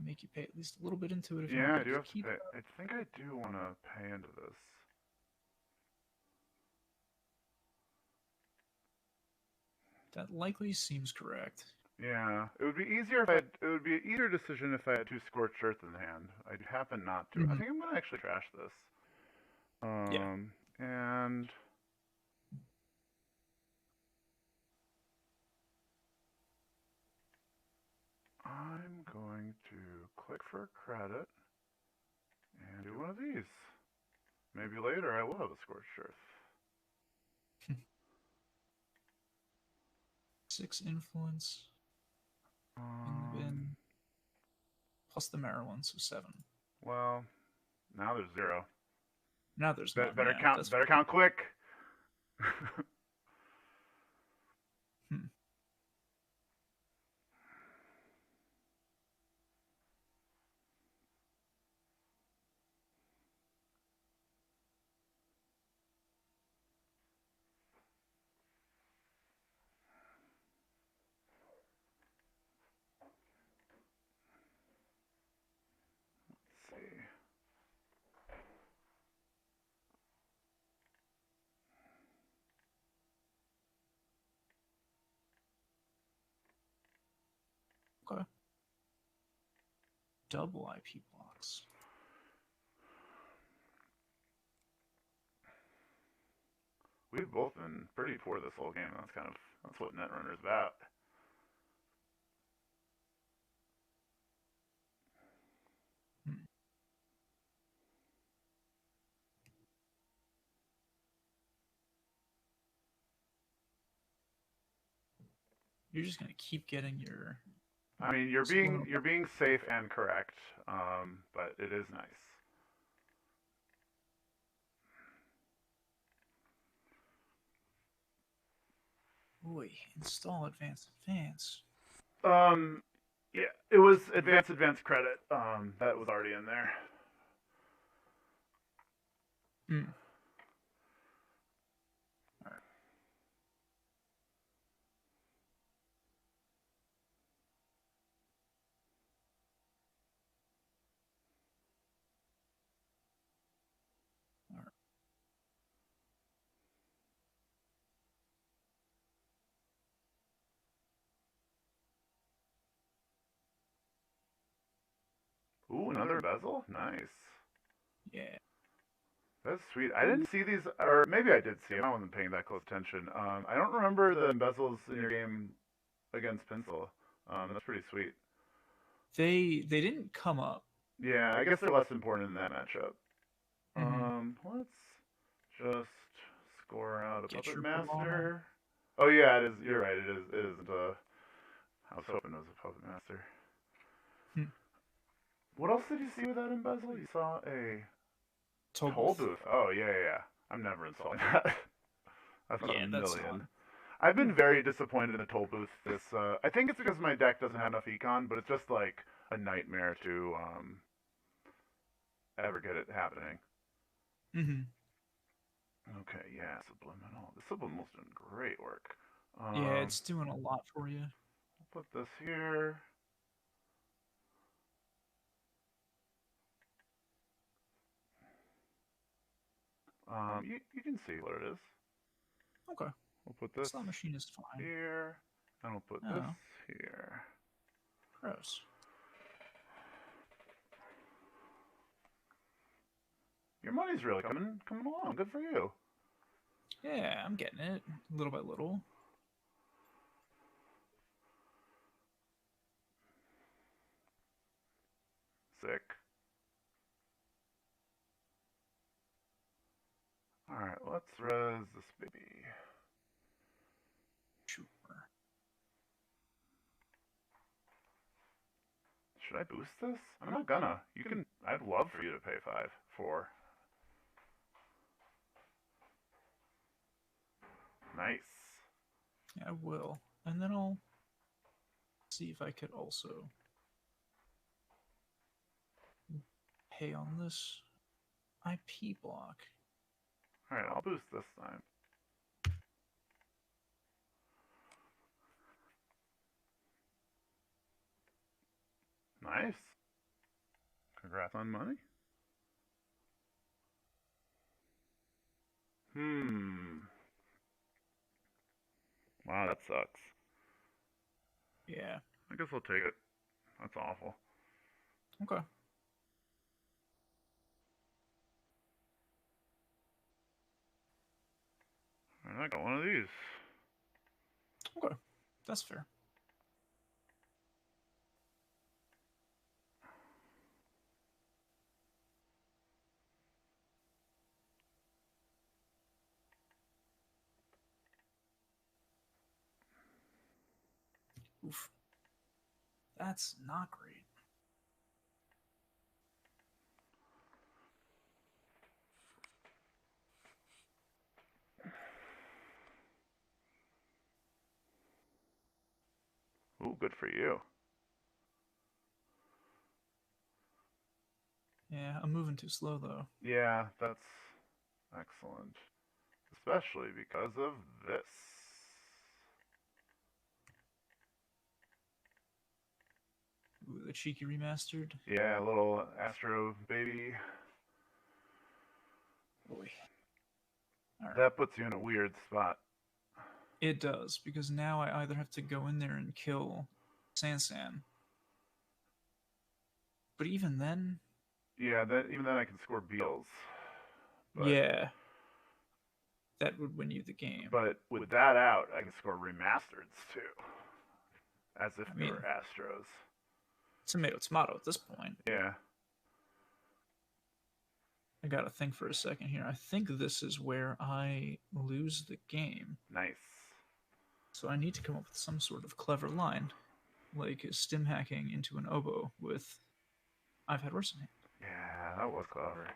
[SPEAKER 2] Make you pay at least a little bit into it if you want
[SPEAKER 1] Yeah,
[SPEAKER 2] to
[SPEAKER 1] I do
[SPEAKER 2] just
[SPEAKER 1] have to
[SPEAKER 2] keep
[SPEAKER 1] pay.
[SPEAKER 2] it.
[SPEAKER 1] I think I do want to pay into this.
[SPEAKER 2] That likely seems correct.
[SPEAKER 1] Yeah, it would be easier if I. It would be an easier decision if I had 2 scorched earth in hand. I happen not to. I
[SPEAKER 2] Mm-hmm.
[SPEAKER 1] think I'm gonna actually trash this.
[SPEAKER 2] Yeah.
[SPEAKER 1] And I'm going to click for credit and do one of these. Maybe later I will have a scorched earth.
[SPEAKER 2] 6 influence in the
[SPEAKER 1] Um,
[SPEAKER 2] bin, plus the Maryland, so 7.
[SPEAKER 1] well, now there's 0.
[SPEAKER 2] Now there's none.
[SPEAKER 1] Better
[SPEAKER 2] Yeah,
[SPEAKER 1] count.
[SPEAKER 2] that's
[SPEAKER 1] Better
[SPEAKER 2] fine.
[SPEAKER 1] count quick.
[SPEAKER 2] Hmm.
[SPEAKER 1] Let's see.
[SPEAKER 2] Okay. Double IP blocks.
[SPEAKER 1] We've both been pretty poor this whole game. That's what Netrunner's about.
[SPEAKER 2] Hmm. You're just gonna keep getting your
[SPEAKER 1] I mean,
[SPEAKER 2] subliminal.
[SPEAKER 1] you're being safe and correct, but it is nice.
[SPEAKER 2] Boy, install advance.
[SPEAKER 1] Um, yeah, it was advanced credit. That was already in there.
[SPEAKER 2] Hmm. All right. All right.
[SPEAKER 1] Ooh, another bezel. Nice.
[SPEAKER 2] Yeah.
[SPEAKER 1] That's sweet. I didn't see these, or maybe I did see them. I wasn't paying that close attention. I don't remember the bezels in your game against Pencil. That's pretty sweet.
[SPEAKER 2] They didn't come up.
[SPEAKER 1] Yeah, I guess they're less important in that matchup.
[SPEAKER 2] Mm-hmm.
[SPEAKER 1] Let's just score out a
[SPEAKER 2] Get
[SPEAKER 1] Puppet
[SPEAKER 2] your Palana.
[SPEAKER 1] Master. Oh yeah, it is. You're right. It is. It isn't a. I was hoping it was a Puppet Master.
[SPEAKER 2] Hmm.
[SPEAKER 1] What else did you see with that embezzle? You saw a
[SPEAKER 2] Toll
[SPEAKER 1] toll
[SPEAKER 2] booth.
[SPEAKER 1] booth. Oh yeah, yeah, yeah. I'm never installing that. That's not a
[SPEAKER 2] Yeah, that's not.
[SPEAKER 1] million. I've been very disappointed in the toll booth. I think it's because my deck doesn't have enough econ, but it's just like a nightmare to ever get it happening.
[SPEAKER 2] Mm-hmm.
[SPEAKER 1] Okay, yeah, subliminal. The subliminal's doing great work.
[SPEAKER 2] Yeah,
[SPEAKER 1] Um,
[SPEAKER 2] it's doing a lot for you.
[SPEAKER 1] I'll put this here. You can see what it is.
[SPEAKER 2] Okay.
[SPEAKER 1] We'll put this
[SPEAKER 2] Slot machine is fine.
[SPEAKER 1] here, and we'll put this
[SPEAKER 2] Oh,
[SPEAKER 1] here.
[SPEAKER 2] gross.
[SPEAKER 1] Your money's really coming along. Good for you.
[SPEAKER 2] Yeah, I'm getting it little by little.
[SPEAKER 1] Sick. All right, let's res this baby.
[SPEAKER 2] Sure.
[SPEAKER 1] Should I boost this? I'm not gonna. You can. I'd love for you to pay 5, 4. Nice.
[SPEAKER 2] Yeah, I will. And then I'll see if I could also pay on this IP block.
[SPEAKER 1] All right, I'll boost this time. Nice. Congrats on money. Wow, that sucks.
[SPEAKER 2] Yeah.
[SPEAKER 1] I guess I'll take it. That's awful.
[SPEAKER 2] Okay.
[SPEAKER 1] And I got one of these.
[SPEAKER 2] Okay. That's fair. Oof. That's not great.
[SPEAKER 1] Ooh, good for you.
[SPEAKER 2] Yeah, I'm moving too slow though.
[SPEAKER 1] Yeah, that's excellent. Especially because of this.
[SPEAKER 2] Ooh, the cheeky remastered.
[SPEAKER 1] Yeah, little Astro baby.
[SPEAKER 2] Boy. All right.
[SPEAKER 1] That puts you in a weird spot.
[SPEAKER 2] It does, because now I either have to go in there and kill Sansan. But even then,
[SPEAKER 1] Yeah, even then I can score Beals. But
[SPEAKER 2] yeah, that would win you the game.
[SPEAKER 1] but with that out, I can score remasters too. As if
[SPEAKER 2] I
[SPEAKER 1] they
[SPEAKER 2] mean,
[SPEAKER 1] were Astros.
[SPEAKER 2] tomato at this point.
[SPEAKER 1] Yeah.
[SPEAKER 2] I gotta think for a second here. I think this is where I lose the game.
[SPEAKER 1] Nice.
[SPEAKER 2] So I need to come up with some sort of clever line, like stim hacking into an oboe with I've had worse in hand.
[SPEAKER 1] Yeah, that was clever.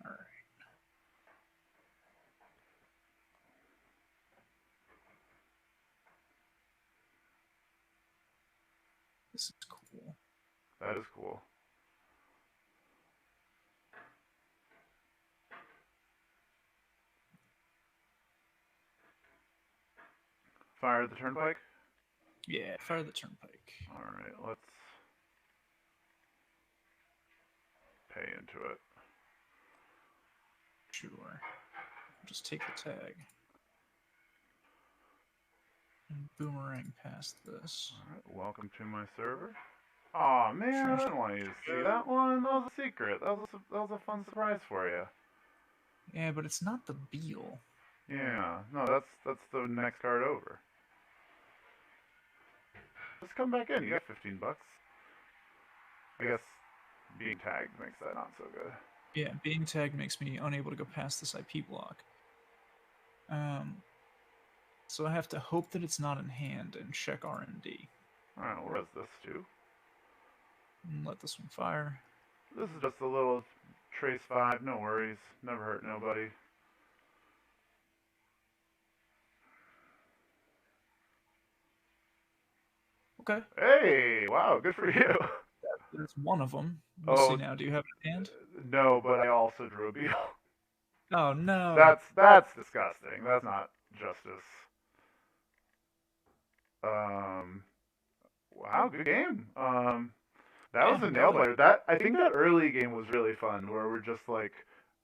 [SPEAKER 2] Alright. This is cool.
[SPEAKER 1] That is cool. Fire the turnpike?
[SPEAKER 2] Yeah, fire the turnpike.
[SPEAKER 1] Alright, let's pay into it.
[SPEAKER 2] Sure. Just take the tag. And boomerang past this.
[SPEAKER 1] Alright, welcome to my server. Aw, oh, man, I didn't want you to see that one. That was a secret. That was a fun surprise for you.
[SPEAKER 2] Yeah, but it's not the Beal.
[SPEAKER 1] Yeah, no, that's the next card over. Just come back in. You got 15 bucks. I guess being tagged makes that not so good.
[SPEAKER 2] Yeah, being tagged makes me unable to go past this IP block. So I have to hope that it's not in hand and check RND.
[SPEAKER 1] Alright, we'll res this too.
[SPEAKER 2] And let this one fire.
[SPEAKER 1] This is just a little trace 5, no worries. Never hurt nobody.
[SPEAKER 2] Okay.
[SPEAKER 1] Hey, wow, good for you.
[SPEAKER 2] That's one of them. We'll see now. Do you have it in hand?
[SPEAKER 1] No, but I also drew a beetle.
[SPEAKER 2] Oh, no.
[SPEAKER 1] That's disgusting. That's not justice. Wow, good game. That was a nail biter. I think that early game was really fun, where we're just like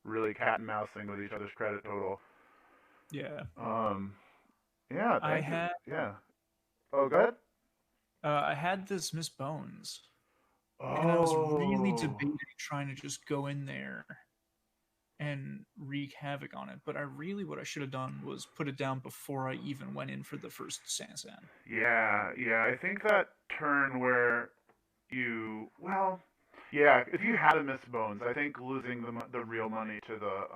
[SPEAKER 1] really cat and mousing with each other's credit total.
[SPEAKER 2] Yeah.
[SPEAKER 1] Yeah. Yeah. Oh, go ahead.
[SPEAKER 2] I had this Miss Bones.
[SPEAKER 1] Oh.
[SPEAKER 2] And I was really debating trying to just go in there and wreak havoc on it. But what I should have done was put it down before I even went in for the first Sansan.
[SPEAKER 1] Yeah, yeah. I think that turn where well, yeah. If you had a miss bones, I think losing the real money to the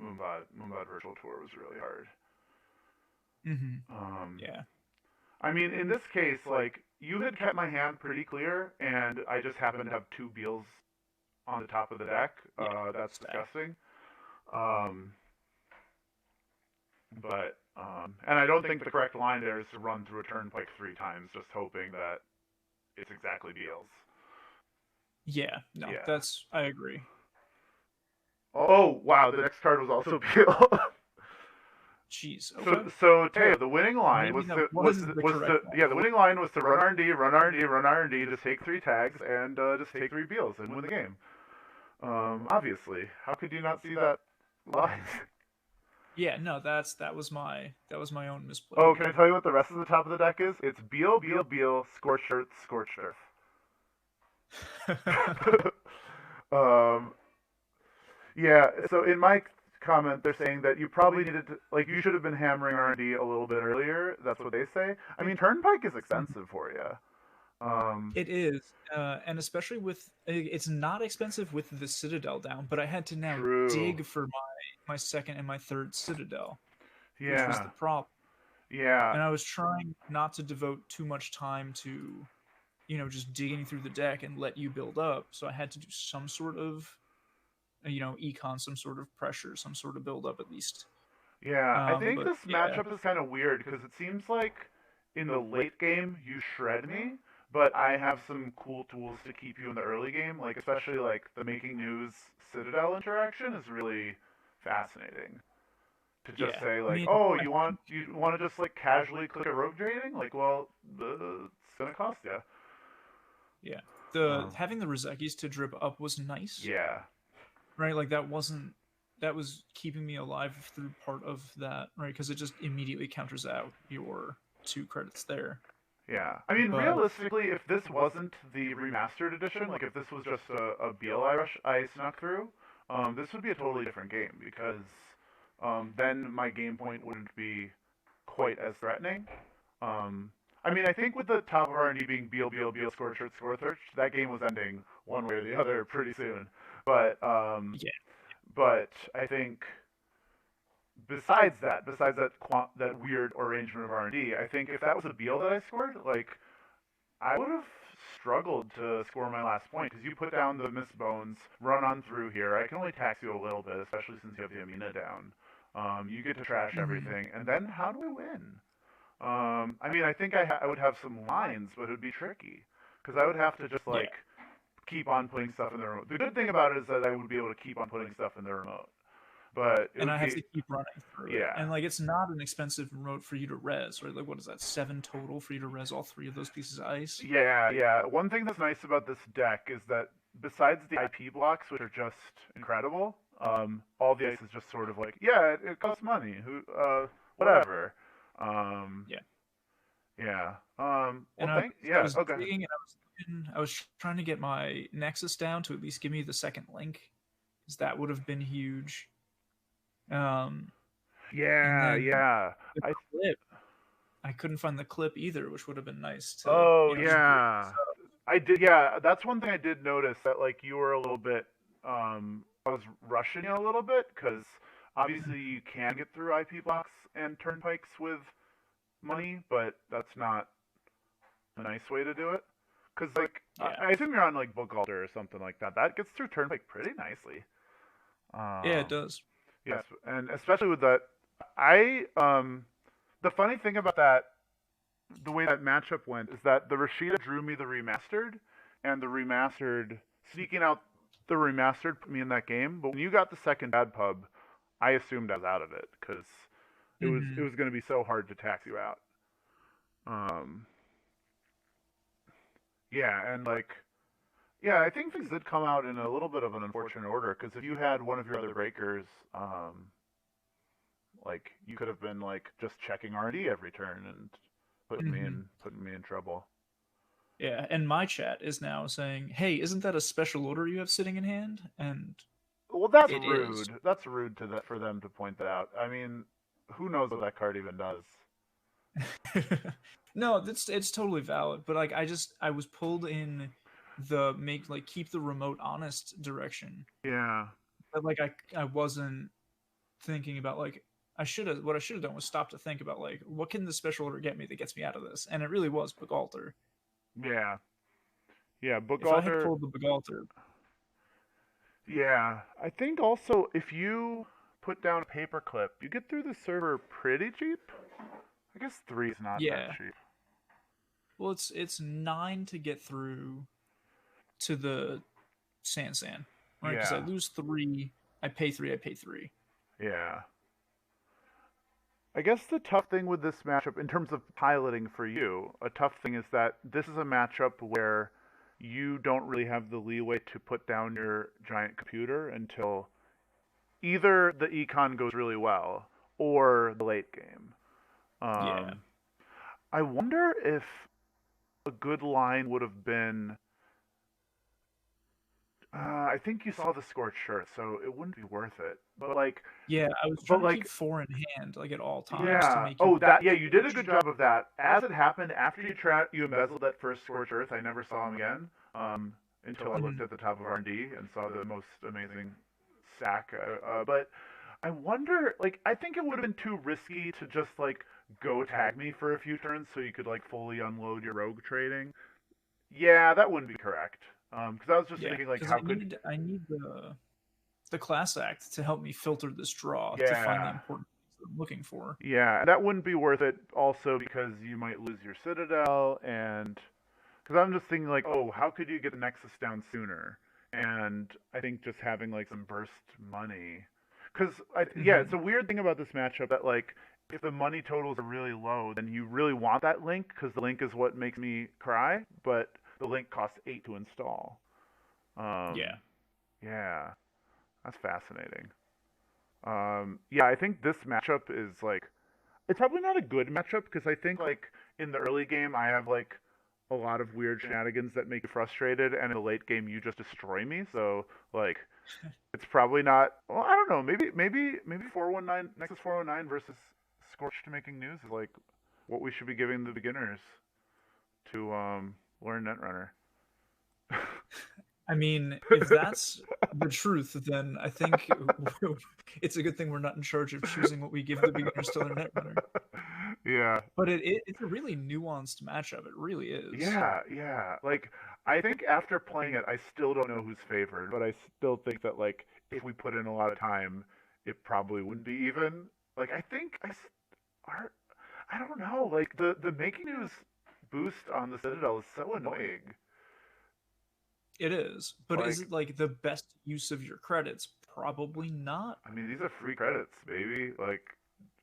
[SPEAKER 1] Moonbot Virtual Tour was really hard.
[SPEAKER 2] Mm-hmm.
[SPEAKER 1] Um,
[SPEAKER 2] Yeah.
[SPEAKER 1] I mean, in this case, like you had kept my hand pretty clear, and I just happened to have two Beals on the top of the deck.
[SPEAKER 2] Yeah.
[SPEAKER 1] That's
[SPEAKER 2] Stack.
[SPEAKER 1] disgusting. And I don't think the correct line there is to run through a turnpike three times, just hoping that it's exactly Beals.
[SPEAKER 2] Yeah. No,
[SPEAKER 1] Yeah.
[SPEAKER 2] I agree.
[SPEAKER 1] Oh wow, the next card was also Beal.
[SPEAKER 2] Jeez.
[SPEAKER 1] So,
[SPEAKER 2] Okay.
[SPEAKER 1] so Teo, the winning line
[SPEAKER 2] Maybe
[SPEAKER 1] was
[SPEAKER 2] that
[SPEAKER 1] to
[SPEAKER 2] was the
[SPEAKER 1] was
[SPEAKER 2] correct
[SPEAKER 1] to
[SPEAKER 2] one.
[SPEAKER 1] yeah, the winning line was to run R&D, run R&D, run R&D, just take three tags and just take three Beals and win the game. Obviously, how could you not see that line?
[SPEAKER 2] Yeah. No, that was my own misplay
[SPEAKER 1] Oh, can I
[SPEAKER 2] there.
[SPEAKER 1] tell you what the rest of the top of the deck is? It's Beal, Beal, Beal, Scorched Earth, Scorched Earth. um, yeah. So in my comment, they're saying that you probably needed to, like, you should have been hammering R&D a little bit earlier. That's what they say. I mean, Turnpike is expensive for you.
[SPEAKER 2] It is, and especially it's not expensive with the Citadel down, but I had to now
[SPEAKER 1] True.
[SPEAKER 2] dig for my second and my third Citadel, which was the
[SPEAKER 1] Yeah.
[SPEAKER 2] problem.
[SPEAKER 1] Yeah.
[SPEAKER 2] And I was trying not to devote too much time to, just digging through the deck and let you build up. So I had to do some sort of, econ, some sort of pressure, some sort of build up at least.
[SPEAKER 1] Yeah. I think
[SPEAKER 2] But
[SPEAKER 1] this
[SPEAKER 2] yeah,
[SPEAKER 1] matchup is kind of weird because it seems like in the late game you shred me, but I have some cool tools to keep you in the early game. Like especially like the making news Citadel interaction is really fascinating. To just
[SPEAKER 2] yeah.
[SPEAKER 1] say
[SPEAKER 2] I
[SPEAKER 1] like,
[SPEAKER 2] mean,
[SPEAKER 1] oh,
[SPEAKER 2] I think,
[SPEAKER 1] you want to just like casually click a rogue trading? Like, well, it's gonna cost you.
[SPEAKER 2] yeah, the
[SPEAKER 1] Um,
[SPEAKER 2] having the Rozekis to drip up was nice,
[SPEAKER 1] yeah,
[SPEAKER 2] right? Like that was keeping me alive through part of that, right? Because it just immediately counters out your two credits there.
[SPEAKER 1] yeah. I mean,
[SPEAKER 2] But
[SPEAKER 1] realistically, if this wasn't the remastered edition, like if this was just a Beal I snuck through, this would be a totally different game because then my game point wouldn't be quite as threatening. I mean, I think with the top of R&D being Beal, Beal, Beal, score, shirt, score, third, that game was ending one way or the other pretty soon. But
[SPEAKER 2] yeah,
[SPEAKER 1] but I think besides that weird arrangement of R&D, I think if that was a Beal that I scored, like I would have struggled to score my last point because you put down the miss bones, run on through here. I can only tax you a little bit, especially since you have the Amina down. You get to trash
[SPEAKER 2] hmm
[SPEAKER 1] everything, and then how do I win? I mean, I think I would have some lines, but it would be tricky because I would have to just
[SPEAKER 2] yeah.
[SPEAKER 1] like keep on putting stuff in the remote. The good thing about it is that I would be able to keep on putting stuff in the remote, but it
[SPEAKER 2] And I
[SPEAKER 1] would
[SPEAKER 2] have
[SPEAKER 1] be
[SPEAKER 2] to keep running through it.
[SPEAKER 1] yeah,
[SPEAKER 2] And like it's not an expensive remote for you to res, right? Like what is that, 7 total for you to res all three of those pieces of ice?
[SPEAKER 1] yeah, yeah. One thing that's nice about this deck is that besides the IP blocks, which are just incredible, all the ice is just sort of like yeah, it costs money. Whatever. Um,
[SPEAKER 2] Yeah.
[SPEAKER 1] yeah.
[SPEAKER 2] And
[SPEAKER 1] Well, thank
[SPEAKER 2] I
[SPEAKER 1] yeah.
[SPEAKER 2] was
[SPEAKER 1] Okay.
[SPEAKER 2] digging and I was trying to get my Nexus down to at least give me the second link, because that would have been huge. Um, and
[SPEAKER 1] Yeah,
[SPEAKER 2] then
[SPEAKER 1] yeah.
[SPEAKER 2] the
[SPEAKER 1] I
[SPEAKER 2] clip, I couldn't find the clip either, which would have been nice to,
[SPEAKER 1] Oh
[SPEAKER 2] just break
[SPEAKER 1] yeah,
[SPEAKER 2] this up.
[SPEAKER 1] I did. Yeah, that's one thing I did notice that like you were a little bit. I was rushing you a little bit because obviously you can get through IP blocks and turnpikes with money, but that's not a nice way to do it. Because like
[SPEAKER 2] Yeah.
[SPEAKER 1] I assume you're on like Book Altar or something like that. That gets through turnpike pretty nicely.
[SPEAKER 2] Yeah, it
[SPEAKER 1] Um,
[SPEAKER 2] does.
[SPEAKER 1] yes, and especially with that, I the funny thing about that the way that matchup went is that the Rashida drew me the remastered, and the remastered sneaking out the remastered put me in that game. But when you got the second bad pub, I assumed I was out of it because it
[SPEAKER 2] hmm
[SPEAKER 1] was going to be so hard to tax you out. Um, yeah, and like yeah, I think things did come out in a little bit of an unfortunate order because if you had one of your other breakers, like you could have been like just checking R&D every turn and
[SPEAKER 2] hmm
[SPEAKER 1] putting me in trouble.
[SPEAKER 2] Yeah, and my chat is now saying, "Hey, isn't that a special order you have sitting in hand?" And
[SPEAKER 1] Well, that's
[SPEAKER 2] It is.
[SPEAKER 1] rude. That's rude for them to point that out. I mean, who knows what that card even does?
[SPEAKER 2] No, it's totally valid. But like, I was pulled in the make like keep the remote honest direction.
[SPEAKER 1] Yeah.
[SPEAKER 2] But like, I wasn't thinking about like what I should have done was stop to think about like what can the special order get me that gets me out of this, and it really was Begalter.
[SPEAKER 1] Yeah. Yeah. Book
[SPEAKER 2] If I had
[SPEAKER 1] alter.
[SPEAKER 2] pulled the Begalter,
[SPEAKER 1] Yeah. I think also if you put down a paperclip, you get through the server pretty cheap. I guess three is not that
[SPEAKER 2] yeah.
[SPEAKER 1] cheap.
[SPEAKER 2] Well, it's 9 to get through to the San, right? Because I
[SPEAKER 1] Yeah.
[SPEAKER 2] lose 3, I pay 3, I pay 3.
[SPEAKER 1] Yeah. I guess the tough thing with this matchup, in terms of piloting for you, a tough thing is that this is a matchup where you don't really have the leeway to put down your giant computer until either the econ goes really well or the late game.
[SPEAKER 2] Yeah.
[SPEAKER 1] Um, I wonder if a good line would have been. I think you saw the scorched shirt, so it wouldn't be worth it.
[SPEAKER 2] Yeah, I was
[SPEAKER 1] But
[SPEAKER 2] trying to keep
[SPEAKER 1] like,
[SPEAKER 2] 4 in hand, like at all times, to
[SPEAKER 1] yeah.
[SPEAKER 2] make you
[SPEAKER 1] Oh,
[SPEAKER 2] look
[SPEAKER 1] that. Yeah, you did a good
[SPEAKER 2] foolish.
[SPEAKER 1] job of that. As it happened, after you embezzled that first scorched earth, I never saw him again. Until I looked
[SPEAKER 2] Mhm.
[SPEAKER 1] at the top of R&D and saw the most amazing sack. But I wonder, like, I think it would have been too risky to just like go tag me for a few turns so you could like fully unload your rogue trading. Yeah, that wouldn't be correct. Because I was just
[SPEAKER 2] Yeah,
[SPEAKER 1] thinking like,
[SPEAKER 2] because
[SPEAKER 1] how could?
[SPEAKER 2] I need the class act to help me filter this draw to find the
[SPEAKER 1] Yeah,
[SPEAKER 2] important things that I'm looking for.
[SPEAKER 1] yeah, that wouldn't be worth it. Also because you might lose your citadel, and because I'm just thinking like, oh, how could you get the nexus down sooner? And I think just having like some burst money, because yeah, it's
[SPEAKER 2] Hmm.
[SPEAKER 1] a weird thing about this matchup that like if the money totals are really low, then you really want that link because the link is what makes me cry, but the link costs 8 to install.
[SPEAKER 2] Yeah.
[SPEAKER 1] Yeah, that's fascinating. Yeah, I think this matchup is like it's probably not a good matchup because I think like in the early game I have like a lot of weird shenanigans that make you frustrated, and in the late game you just destroy me. So like it's probably not. Well, I don't know. Maybe 419 Nexus 409 versus Scorched making news is like what we should be giving the beginners to learn Netrunner.
[SPEAKER 2] I mean, if that's the truth, then I think it's a good thing we're not in charge of choosing what we give the beginners to learn Netrunner.
[SPEAKER 1] Yeah,
[SPEAKER 2] But it's a really nuanced matchup. It really is.
[SPEAKER 1] yeah. Like, I think after playing it, I still don't know who's favored, but I still think that like if we put in a lot of time, it probably wouldn't be even. Like, I think are I don't know. Like the making news boost on the Citadel is so annoying.
[SPEAKER 2] It is. But is
[SPEAKER 1] Like,
[SPEAKER 2] it like the best use of your credits? Probably not.
[SPEAKER 1] I mean, these are free credits, baby. Like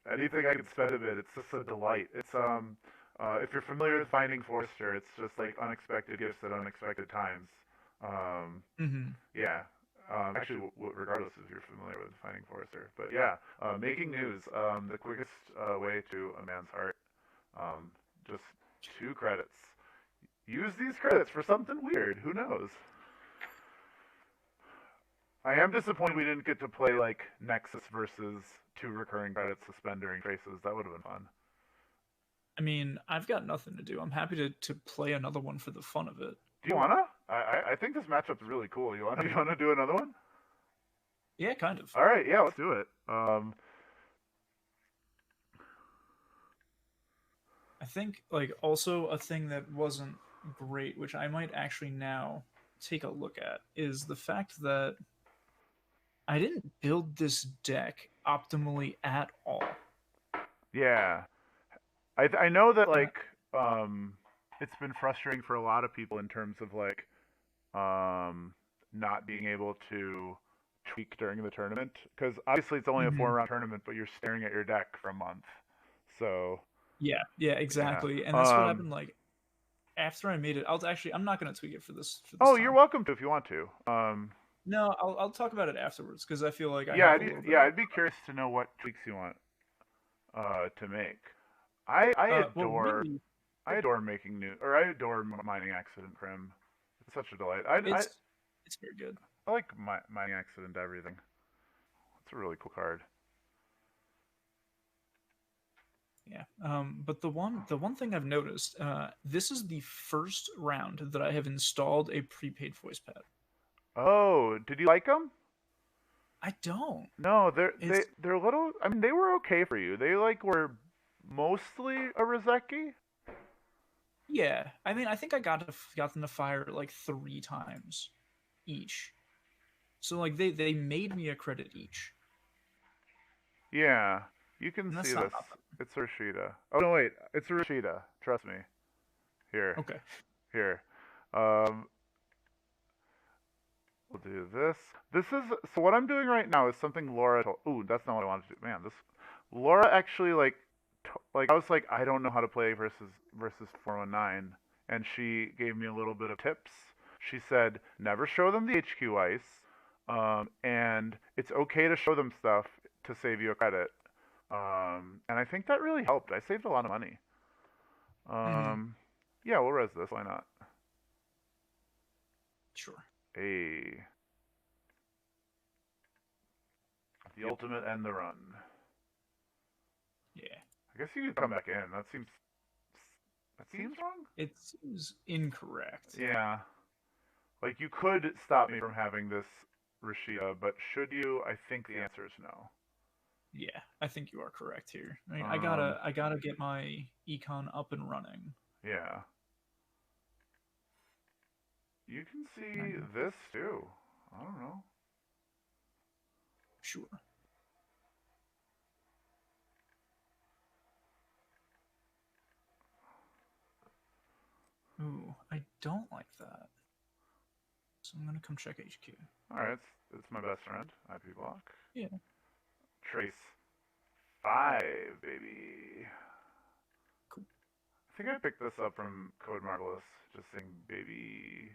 [SPEAKER 1] anything I could spend a bit, it's just a delight. If you're familiar with Finding Forrester, it's just like unexpected gifts at unexpected times. Um,
[SPEAKER 2] Hmm.
[SPEAKER 1] yeah. Actually, regardless if you're familiar with Finding Forrester, but yeah, making news, the quickest way to a man's heart. Um, just 2 credits. Use these credits for something weird. Who knows? I am disappointed we didn't get to play like Nexus versus 2 recurring credits, Suspender and Traces. That would have been fun.
[SPEAKER 2] I mean, I've got nothing to do. I'm happy to play another one for the fun of it.
[SPEAKER 1] Do you wanna? I think this matchup's really cool. You wanna do another one?
[SPEAKER 2] Yeah, kind of.
[SPEAKER 1] All right, yeah, let's do it.
[SPEAKER 2] I think like also a thing that wasn't great, which I might actually now take a look at, is the fact that I didn't build this deck optimally at all.
[SPEAKER 1] Yeah, I know that
[SPEAKER 2] And
[SPEAKER 1] like it's been frustrating for a lot of people in terms of like not being able to tweak during the tournament because obviously it's only a
[SPEAKER 2] mhm.
[SPEAKER 1] 4 round tournament, but you're staring at your deck for a month. So
[SPEAKER 2] Yeah,
[SPEAKER 1] yeah.
[SPEAKER 2] exactly. And that's what happened like after I made it. I'm not gonna tweak it for this
[SPEAKER 1] Oh, you're
[SPEAKER 2] time.
[SPEAKER 1] welcome to if you want to.
[SPEAKER 2] No, I'll talk about it afterwards because I feel like I
[SPEAKER 1] Yeah,
[SPEAKER 2] have a little bit
[SPEAKER 1] yeah,
[SPEAKER 2] of
[SPEAKER 1] I'd be curious to know what tweaks you want to make. I
[SPEAKER 2] well
[SPEAKER 1] adore
[SPEAKER 2] really
[SPEAKER 1] I adore making new or I adore mining accident crim. It's such a delight. I
[SPEAKER 2] it's it's very good.
[SPEAKER 1] I like mining accident everything. It's a really cool card.
[SPEAKER 2] Yeah. But the one thing I've noticed, this is the first round that I have installed a prepaid voice pad.
[SPEAKER 1] Oh, did you like them?
[SPEAKER 2] I don't.
[SPEAKER 1] No,
[SPEAKER 2] It's
[SPEAKER 1] they're a little. I mean, they were okay for you. They like were mostly a Rozeki.
[SPEAKER 2] Yeah. I mean, I think I got them to fire like 3 times each. So like they made me a credit each,
[SPEAKER 1] Yeah, you can
[SPEAKER 2] and
[SPEAKER 1] see
[SPEAKER 2] that's not
[SPEAKER 1] this. It's a Rashida. Oh no, wait, it's a Rashida. Trust me. Here,
[SPEAKER 2] okay.
[SPEAKER 1] here. Um, we'll do this. This is so. What I'm doing right now is something Laura told. Ooh, that's not what I wanted to do. Man, this Laura actually like I was like I don't know how to play versus 419, and she gave me a little bit of tips. She said never show them the HQ ice, and it's okay to show them stuff to save you a credit. And I think that really helped. I saved a lot of money.
[SPEAKER 2] Hmm.
[SPEAKER 1] Um, yeah, we'll res this. Why not?
[SPEAKER 2] Sure.
[SPEAKER 1] Hey, the ultimate and the run.
[SPEAKER 2] Yeah.
[SPEAKER 1] I guess you could come back in. That seems wrong.
[SPEAKER 2] It seems incorrect.
[SPEAKER 1] Yeah, like you could stop me from having this Rashida, but should you? I think the answer is no.
[SPEAKER 2] Yeah, I think you are correct here. I mean, I
[SPEAKER 1] Um,
[SPEAKER 2] gotta I gotta get my econ up and running.
[SPEAKER 1] yeah, you can
[SPEAKER 2] I,
[SPEAKER 1] see this too. I don't know.
[SPEAKER 2] sure. Ooh, I don't like that. So I'm gonna come check HQ.
[SPEAKER 1] All right, it's my best friend. IP block.
[SPEAKER 2] Yeah.
[SPEAKER 1] Trace 5, baby.
[SPEAKER 2] Cool.
[SPEAKER 1] I think I picked this up from Code Marvelous, just saying baby.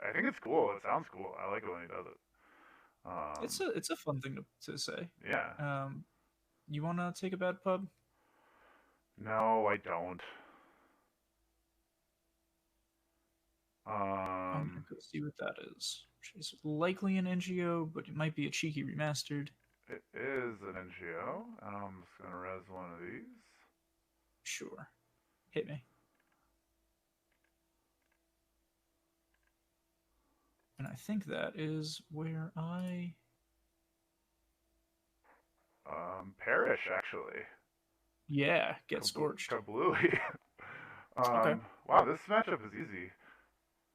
[SPEAKER 1] I think it's cool. It sounds cool. I like it when he does it.
[SPEAKER 2] It's a fun thing to say.
[SPEAKER 1] Yeah.
[SPEAKER 2] Um, you wanna take a bad pub?
[SPEAKER 1] No, I don't.
[SPEAKER 2] I'm gonna
[SPEAKER 1] Um,
[SPEAKER 2] go see what that is. It's likely an NGO, but it might be a cheeky remastered.
[SPEAKER 1] it is an NGO, and I'm just gonna res one of these.
[SPEAKER 2] Sure. Hit me. And I think that is where I.
[SPEAKER 1] Perish actually.
[SPEAKER 2] Yeah, get scorched.
[SPEAKER 1] Kablooey.
[SPEAKER 2] Okay.
[SPEAKER 1] Wow, this matchup is easy.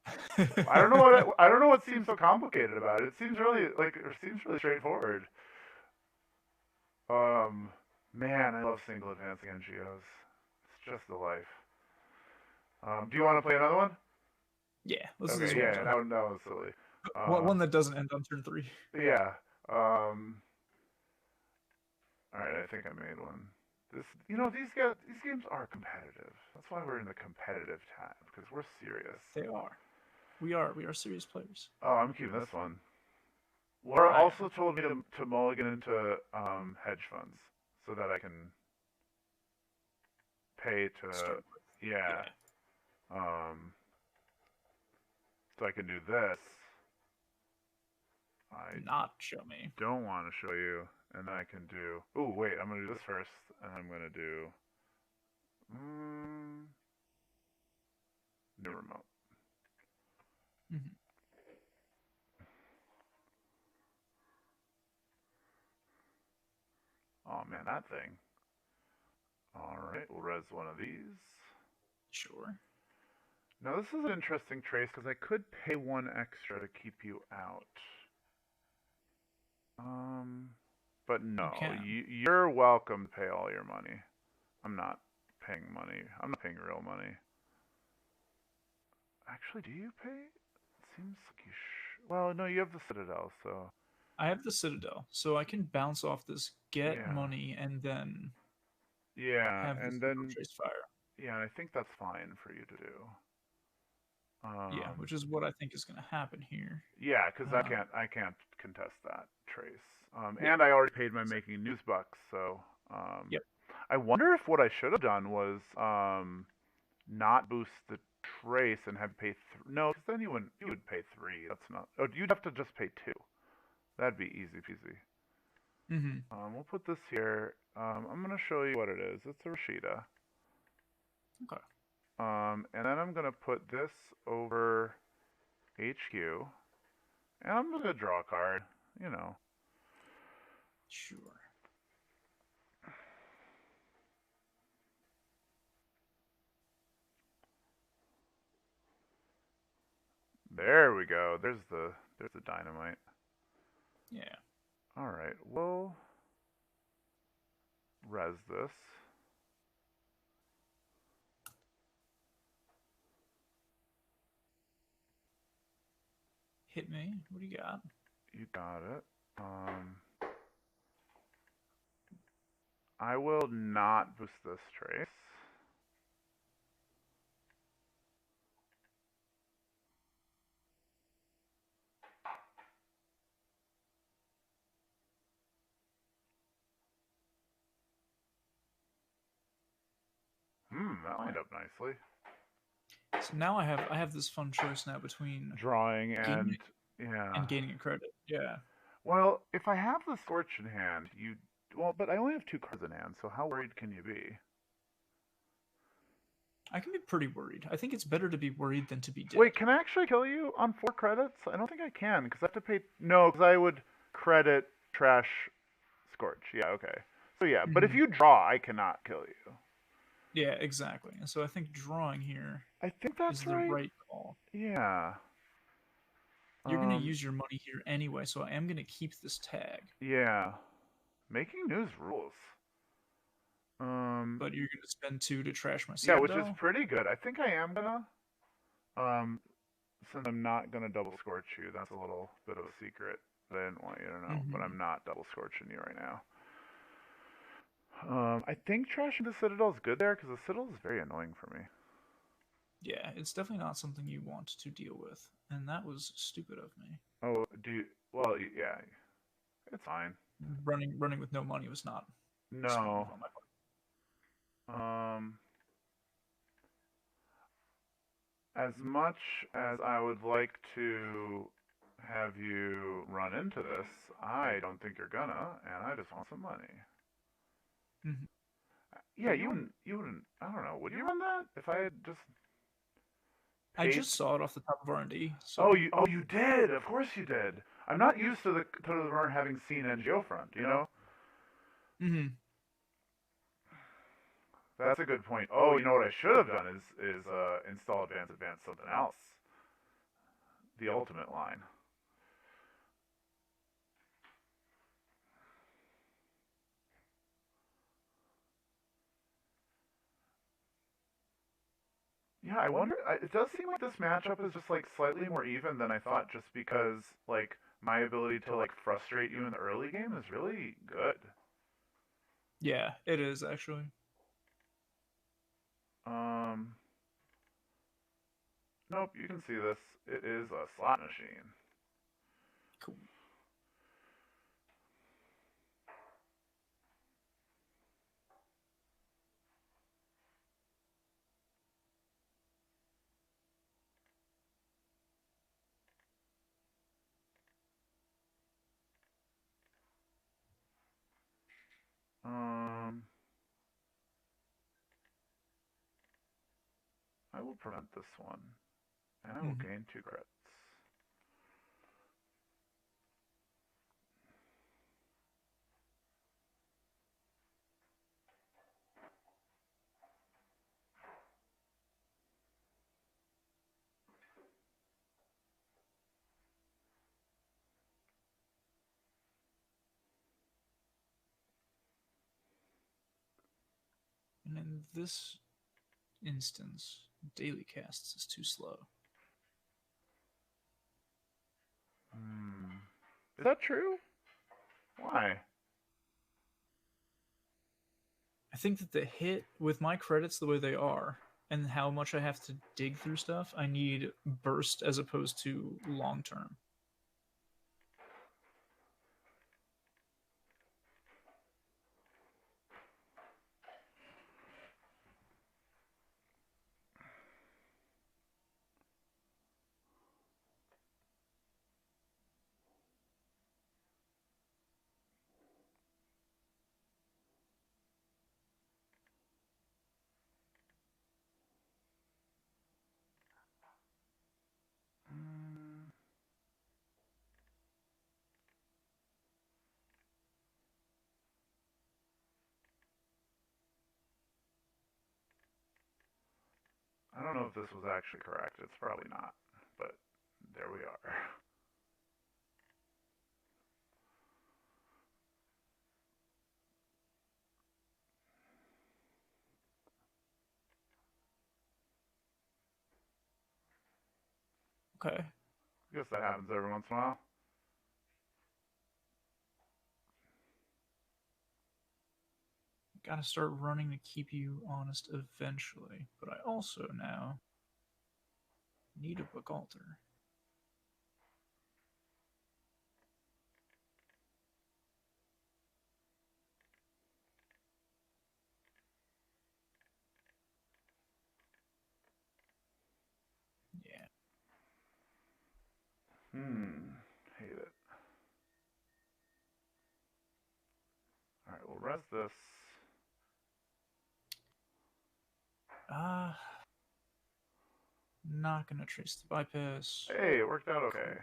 [SPEAKER 2] Hmm.
[SPEAKER 1] I don't know what seems so complicated about it. It seems really straightforward. Um, man, I love single advancing NGOs. It's just the life. Do you want to play another one?
[SPEAKER 2] Yeah, let's do
[SPEAKER 1] Okay,
[SPEAKER 2] this one
[SPEAKER 1] yeah,
[SPEAKER 2] more.
[SPEAKER 1] that was silly.
[SPEAKER 2] One that doesn't end on turn 3.
[SPEAKER 1] Yeah. Um, all right, I think I made one. These games are competitive. That's why we're in the competitive tab because we're serious.
[SPEAKER 2] They are. We are serious players.
[SPEAKER 1] Oh, I'm keeping this one. Laura
[SPEAKER 2] I
[SPEAKER 1] also
[SPEAKER 2] am.
[SPEAKER 1] told me to mulligan into hedge funds so that I can pay to,
[SPEAKER 2] Start with.
[SPEAKER 1] yeah,
[SPEAKER 2] Yeah.
[SPEAKER 1] um, so I can do this. I
[SPEAKER 2] Not show me.
[SPEAKER 1] don't want to show you, and then I can do. Oh wait, I'm gonna do this first, and I'm gonna do mm, new remote.
[SPEAKER 2] Hmm.
[SPEAKER 1] Oh man, that thing. All right, we'll res one of these.
[SPEAKER 2] Sure.
[SPEAKER 1] Now this is an interesting trace because I could pay one extra to keep you out. Um, but
[SPEAKER 2] You
[SPEAKER 1] no,
[SPEAKER 2] can.
[SPEAKER 1] you're welcome to pay all your money. I'm not paying money. I'm not paying real money. Actually, do you pay? It seems like you well, no, you have the Citadel, so
[SPEAKER 2] I have the Citadel, so I can bounce off this, get
[SPEAKER 1] yeah,
[SPEAKER 2] money, and then
[SPEAKER 1] yeah,
[SPEAKER 2] have this
[SPEAKER 1] and
[SPEAKER 2] Eco
[SPEAKER 1] then
[SPEAKER 2] Trace fire.
[SPEAKER 1] yeah, I think that's fine for you to do.
[SPEAKER 2] Yeah, which is what I think is going to happen here.
[SPEAKER 1] Yeah, because
[SPEAKER 2] Uh,
[SPEAKER 1] I can't contest that trace.
[SPEAKER 2] yeah.
[SPEAKER 1] And I already paid my making news bucks, so
[SPEAKER 2] Yep.
[SPEAKER 1] I wonder if what I should have done was
[SPEAKER 3] not boost the trace and have to pay no, because then you would pay 3. That's not. Oh, you'd have to just pay 2. That'd be easy peasy.
[SPEAKER 2] Mm-hmm.
[SPEAKER 3] We'll put this here. I'm gonna show you what it is. It's a Rashida.
[SPEAKER 2] Okay.
[SPEAKER 3] And then I'm gonna put this over HQ, and I'm just gonna draw a card. You know.
[SPEAKER 2] Sure.
[SPEAKER 3] There we go. There's the dynamite.
[SPEAKER 2] Yeah.
[SPEAKER 3] All right. We'll res this.
[SPEAKER 2] Hit me. What do you got?
[SPEAKER 3] You got it. I will not boost this trace. That lined up nicely.
[SPEAKER 2] So now I have this fun choice now between
[SPEAKER 3] Drawing
[SPEAKER 2] gaining
[SPEAKER 3] and yeah.
[SPEAKER 2] and gaining a credit. Yeah.
[SPEAKER 3] Well, if I have the Scorch in hand, but I only have 2 cards in hand, so how worried can you be?
[SPEAKER 2] I can be pretty worried. I think it's better to be worried than to be dead.
[SPEAKER 3] Wait, can I actually kill you on 4 credits? I don't think I can, because I have to pay. No, because I would credit trash Scorch. Yeah, okay. So yeah, but if you draw, I cannot kill you.
[SPEAKER 2] Yeah, exactly. And so I think drawing here
[SPEAKER 3] I think
[SPEAKER 2] is
[SPEAKER 3] that's
[SPEAKER 2] the
[SPEAKER 3] right.
[SPEAKER 2] right call.
[SPEAKER 3] Yeah.
[SPEAKER 2] You're going to use your money here anyway, so I am going to keep this tag.
[SPEAKER 3] Yeah. Making news rules.
[SPEAKER 2] But you're going to spend 2 to trash my
[SPEAKER 3] Yeah, which is
[SPEAKER 2] Citadel?
[SPEAKER 3] pretty good. I think I am gonna. Since I'm not gonna double scorch you, that's a little bit of a secret that I didn't want you to know. But I'm not double scorching you right now. I think trashing the Citadel is good there because the Citadel is very annoying for me.
[SPEAKER 2] Yeah, it's definitely not something you want to deal with, and that was stupid of me.
[SPEAKER 3] Oh, well, yeah, it's fine.
[SPEAKER 2] Running with no money was not smart
[SPEAKER 3] No.
[SPEAKER 2] move on my part.
[SPEAKER 3] As much as I would like to have you run into this, I don't think you're gonna, and I just want some money.
[SPEAKER 2] Mm-hmm.
[SPEAKER 3] Yeah, you wouldn't. I don't know. Would you run that if I had just
[SPEAKER 2] I
[SPEAKER 3] paid?
[SPEAKER 2] just saw it off the top of R&D. So.
[SPEAKER 3] Oh, you did. Of course you did. I'm not used to the run having seen NGO front. You know.
[SPEAKER 2] Mm-hmm.
[SPEAKER 3] That's a good point. Oh, you know what I should have done is install advance something else. The ultimate line. Yeah, I wonder. It does seem like this matchup is just like slightly more even than I thought, just because like my ability to like frustrate you in the early game is really good.
[SPEAKER 2] Yeah, it is actually.
[SPEAKER 3] Um, nope, you can see this. It is a slot machine.
[SPEAKER 2] Cool.
[SPEAKER 3] Um, I will prevent this one, and I will
[SPEAKER 2] Mm-hmm.
[SPEAKER 3] gain 2 credits.
[SPEAKER 2] And in this instance, daily casts is too slow.
[SPEAKER 3] Is that true? Why?
[SPEAKER 2] I think that the hit with my credits the way they are and how much I have to dig through stuff, I need burst as opposed to long term.
[SPEAKER 3] I don't know if this was actually correct. It's probably not, but there we are.
[SPEAKER 2] Okay.
[SPEAKER 3] I guess that happens every once in a while.
[SPEAKER 2] Gotta start running to keep you honest eventually. But I also now need a book altar. Yeah.
[SPEAKER 3] Hate it. Alright, we'll res this.
[SPEAKER 2] Not gonna trace the bypass.
[SPEAKER 3] Hey, it worked out okay.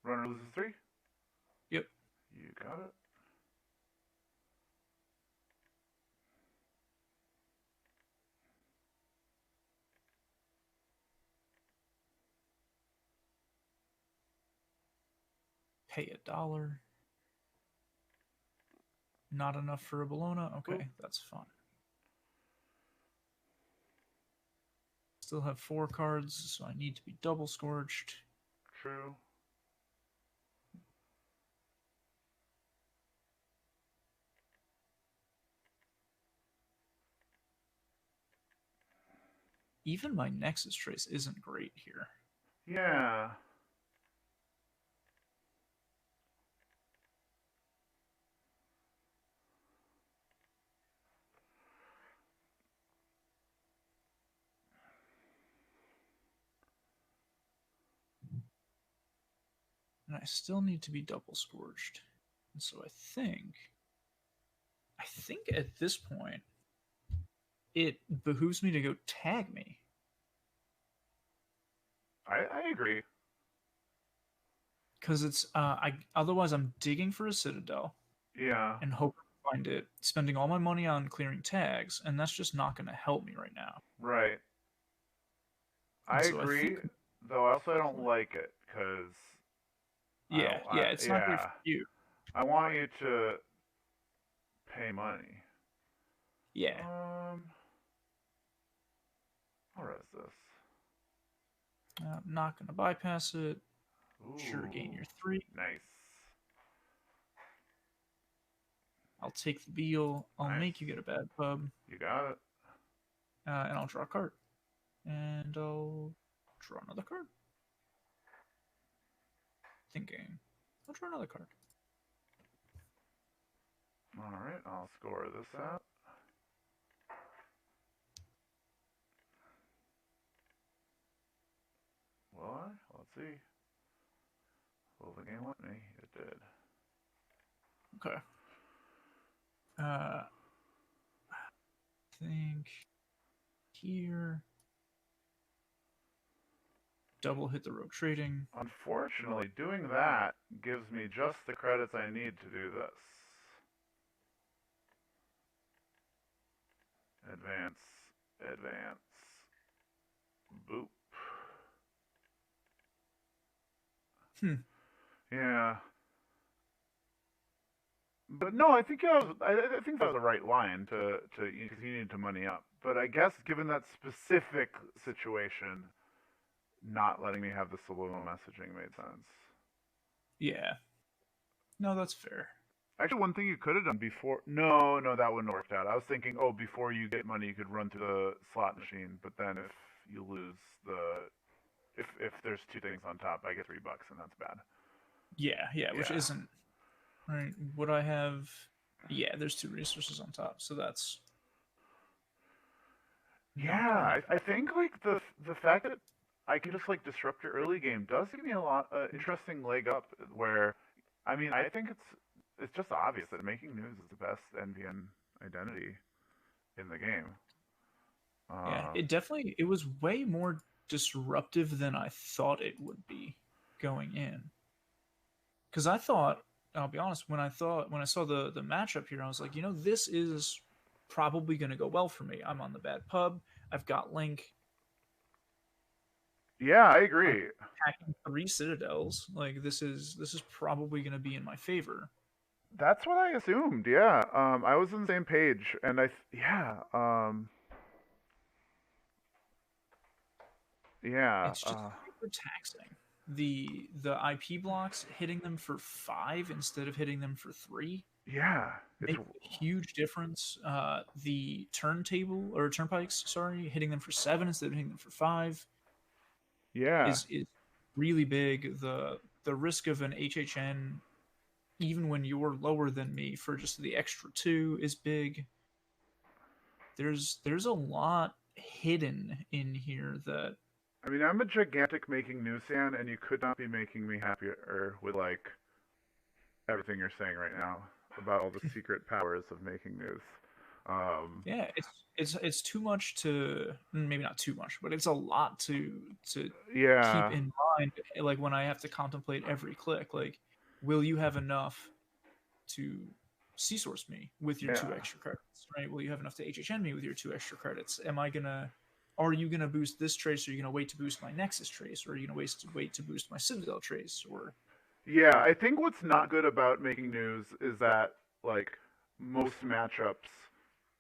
[SPEAKER 3] Runner loses 3?
[SPEAKER 2] Yep.
[SPEAKER 3] You got it.
[SPEAKER 2] Pay $1. Not enough for a Palana? Okay,
[SPEAKER 3] Oop.
[SPEAKER 2] that's fine. Still have 4 cards, so I need to be double scorched.
[SPEAKER 3] True.
[SPEAKER 2] Even my Nexus trace isn't great here.
[SPEAKER 3] Yeah.
[SPEAKER 2] And I still need to be double scorched. And so I think at this point, it behooves me to go tag me.
[SPEAKER 3] I agree.
[SPEAKER 2] Because it's otherwise I'm digging for a citadel.
[SPEAKER 3] Yeah.
[SPEAKER 2] And hoping to find it, spending all my money on clearing tags, and that's just not gonna help me right now.
[SPEAKER 3] Right. I agree, though I also don't like it, because...
[SPEAKER 2] Yeah, it's not great for you.
[SPEAKER 3] I want you to pay money.
[SPEAKER 2] Yeah.
[SPEAKER 3] I'll res this.
[SPEAKER 2] I'm not going to bypass it.
[SPEAKER 3] Ooh,
[SPEAKER 2] Sure, gain your 3.
[SPEAKER 3] Nice.
[SPEAKER 2] I'll take the Beal. I'll
[SPEAKER 3] Nice.
[SPEAKER 2] make you get a bad pub.
[SPEAKER 3] You got it.
[SPEAKER 2] And I'll draw a card. And I'll draw another card. Thinking. I'll draw another card.
[SPEAKER 3] Alright, I'll score this out. Will I? Let's see. Will the game let me? It did.
[SPEAKER 2] Okay. I think here. Double hit the rogue trading.
[SPEAKER 3] Unfortunately, doing that gives me just the credits I need to do this. Advance. Advance. Boop. Yeah. But no, I think I think that was the right line to because you need to money up. But I guess given that specific situation, not letting me have the subliminal messaging made sense.
[SPEAKER 2] Yeah. No, that's fair.
[SPEAKER 3] Actually, one thing you could have done before... No, that wouldn't have worked out. I was thinking, oh, before you get money, you could run through the slot machine. But then if you lose the... If there's 2 things on top, I get $3, and that's bad.
[SPEAKER 2] Yeah, which isn't... Right, would I have... Yeah, there's 2 resources on top, so that's...
[SPEAKER 3] Yeah, I think, like, the fact that I can just, like, disrupt your early game does give me a lot interesting leg up where... I mean, I think it's just obvious that making news is the best NVN identity in the game.
[SPEAKER 2] Yeah, it was way more disruptive than I thought it would be going in. Because I thought, I'll be honest, when I saw the matchup here, I was like, this is probably going to go well for me. I'm on the bad pub. I've got Link.
[SPEAKER 3] Yeah, I
[SPEAKER 2] I'm
[SPEAKER 3] agree.
[SPEAKER 2] packing 3 citadels. Like this is probably going to be in my favor.
[SPEAKER 3] That's what I assumed. Yeah. I was on the same page, and yeah. Yeah.
[SPEAKER 2] It's just super taxing. The IP blocks, hitting them for 5 instead of hitting them for 3
[SPEAKER 3] Yeah. It's
[SPEAKER 2] makes a huge difference. The turntable or turnpikes, sorry, hitting them for 7 instead of hitting them for 5
[SPEAKER 3] yeah.
[SPEAKER 2] is really big. The risk of an HHN, even when you're lower than me, for just the extra 2 is big. There's a lot hidden in here that
[SPEAKER 3] I mean, I'm a gigantic making news fan, and you could not be making me happier with like everything you're saying right now about all the secret powers of making news. Um,
[SPEAKER 2] yeah, it's too much to, maybe not too much, but it's a lot to keep
[SPEAKER 3] yeah.
[SPEAKER 2] in mind. Like when I have to contemplate every click, like, will you have enough to C source me with your
[SPEAKER 3] Yeah.
[SPEAKER 2] 2 extra credits, right? Will you have enough to HHN me with your 2 extra credits? Are you gonna boost this trace? Or are you gonna wait to boost my Nexus trace? Or are you gonna wait to boost my Citadel trace? Or
[SPEAKER 3] Yeah, I think what's not good about making news is that like most matchups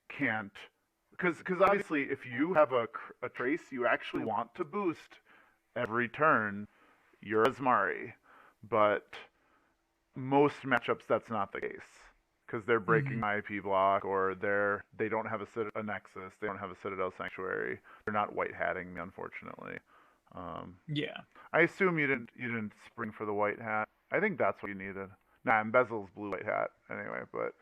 [SPEAKER 3] can't because obviously if you have a trace you actually want to boost every turn, you're Asmari, but most matchups that's not the case because they're breaking
[SPEAKER 2] Mhm.
[SPEAKER 3] my IP block or they don't have a Nexus, they don't have a Citadel Sanctuary, they're not white hatting me unfortunately. Um,
[SPEAKER 2] Yeah.
[SPEAKER 3] I assume you didn't spring for the white hat. I think that's what you needed. Nah, Embezzle's blue white hat anyway, but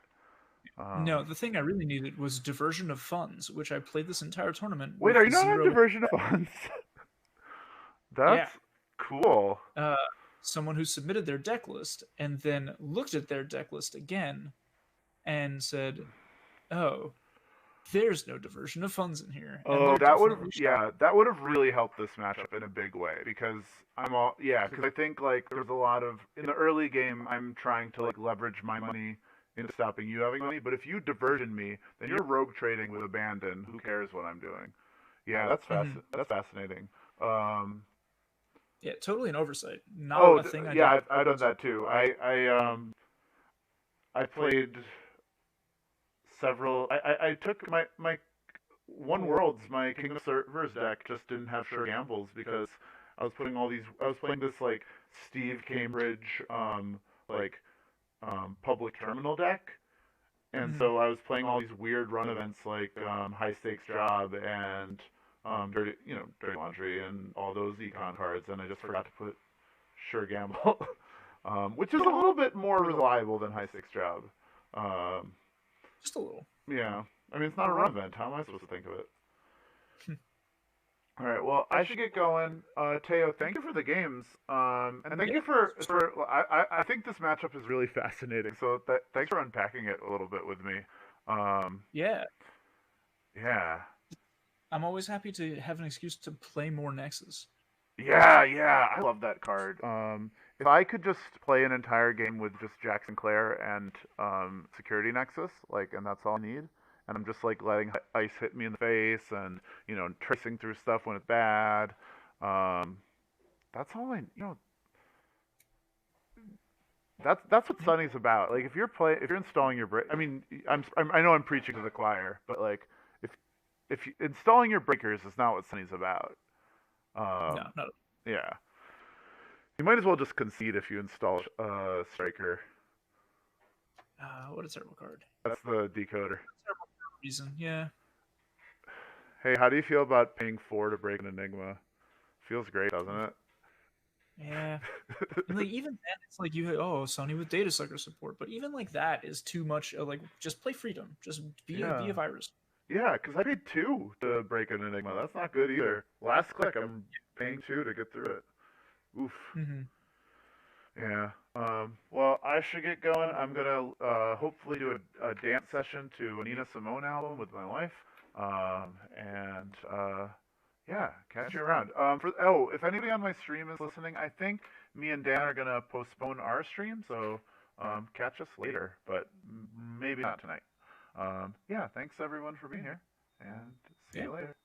[SPEAKER 2] No, the thing I really needed was diversion of funds, which I played this entire tournament
[SPEAKER 3] wait, are
[SPEAKER 2] with
[SPEAKER 3] you not on
[SPEAKER 2] 0.
[SPEAKER 3] diversion of funds?
[SPEAKER 2] Yeah.
[SPEAKER 3] That's cool.
[SPEAKER 2] uh, Someone who submitted their deck list and then looked at their deck list again and said, "Oh, there's no diversion of funds in here," and
[SPEAKER 3] Oh,
[SPEAKER 2] they're
[SPEAKER 3] that would have
[SPEAKER 2] definitely
[SPEAKER 3] yeah, that would have really helped this matchup in a big way because because I think like there's a lot of in the early game I'm trying to like leverage my money into stopping you having money, but if you diversion me, then you're rogue trading with abandon. Who cares what I'm doing? Yeah,
[SPEAKER 2] Mhm.
[SPEAKER 3] that's fascinating. Um,
[SPEAKER 2] Yeah, totally an oversight. Not
[SPEAKER 3] oh,
[SPEAKER 2] a thing I
[SPEAKER 3] yeah,
[SPEAKER 2] did.
[SPEAKER 3] I've done that too. I played several. I took my One Worlds, my King of Servers deck just didn't have sure gambles because I was playing this like Steve Cambridge like public terminal deck, and
[SPEAKER 2] Mhm.
[SPEAKER 3] so I was playing all these weird run events like high stakes job and dirty laundry and all those econ cards, and I just forgot to put sure gamble, which is a little bit more reliable than high stakes job. Um,
[SPEAKER 2] Just a little.
[SPEAKER 3] yeah, I mean it's not a run event. How am I supposed to think of it? All right. Well, I should get going. Teo, thank you for the games. And thank
[SPEAKER 2] Yeah.
[SPEAKER 3] you for. I think this matchup is really fascinating. So thanks for unpacking it a little bit with me. Um,
[SPEAKER 2] Yeah.
[SPEAKER 3] yeah.
[SPEAKER 2] I'm always happy to have an excuse to play more Nexus.
[SPEAKER 3] Yeah. I love that card. If I could just play an entire game with just Jackson Clare and Security Nexus, like, and that's all I need, and I'm just like letting ice hit me in the face and tracing through stuff when it's bad. Um, that's all that's what
[SPEAKER 2] Yeah.
[SPEAKER 3] Sunny's about. Like if you're installing your break, I mean, I know I'm preaching to the choir, but like if installing your breakers is not what Sunny's about.
[SPEAKER 2] No,
[SPEAKER 3] Um,
[SPEAKER 2] not.
[SPEAKER 3] yeah, you might as well just concede if you install Striker.
[SPEAKER 2] What a terrible card.
[SPEAKER 3] That's the decoder.
[SPEAKER 2] Terrible reason. Yeah.
[SPEAKER 3] Hey, how do you feel about paying 4 to break an Enigma? Feels great, doesn't it?
[SPEAKER 2] Yeah. And like even then, it's like Sony with data sucker support, but even like that is too much. Like just play Freedom, just be
[SPEAKER 3] yeah,
[SPEAKER 2] a virus.
[SPEAKER 3] yeah, because I paid 2 to break an Enigma. That's not good either. Last click, I'm paying 2 to get through it. Oof.
[SPEAKER 2] Hmm.
[SPEAKER 3] Yeah. Well, I should get going. I'm gonna hopefully do a dance session to a Nina Simone album with my wife. And yeah, catch you around. If anybody on my stream is listening, I think me and Dan are gonna postpone our stream, so catch us later, but maybe not tonight. Yeah, thanks everyone for being here, and see
[SPEAKER 2] Yeah.
[SPEAKER 3] you later.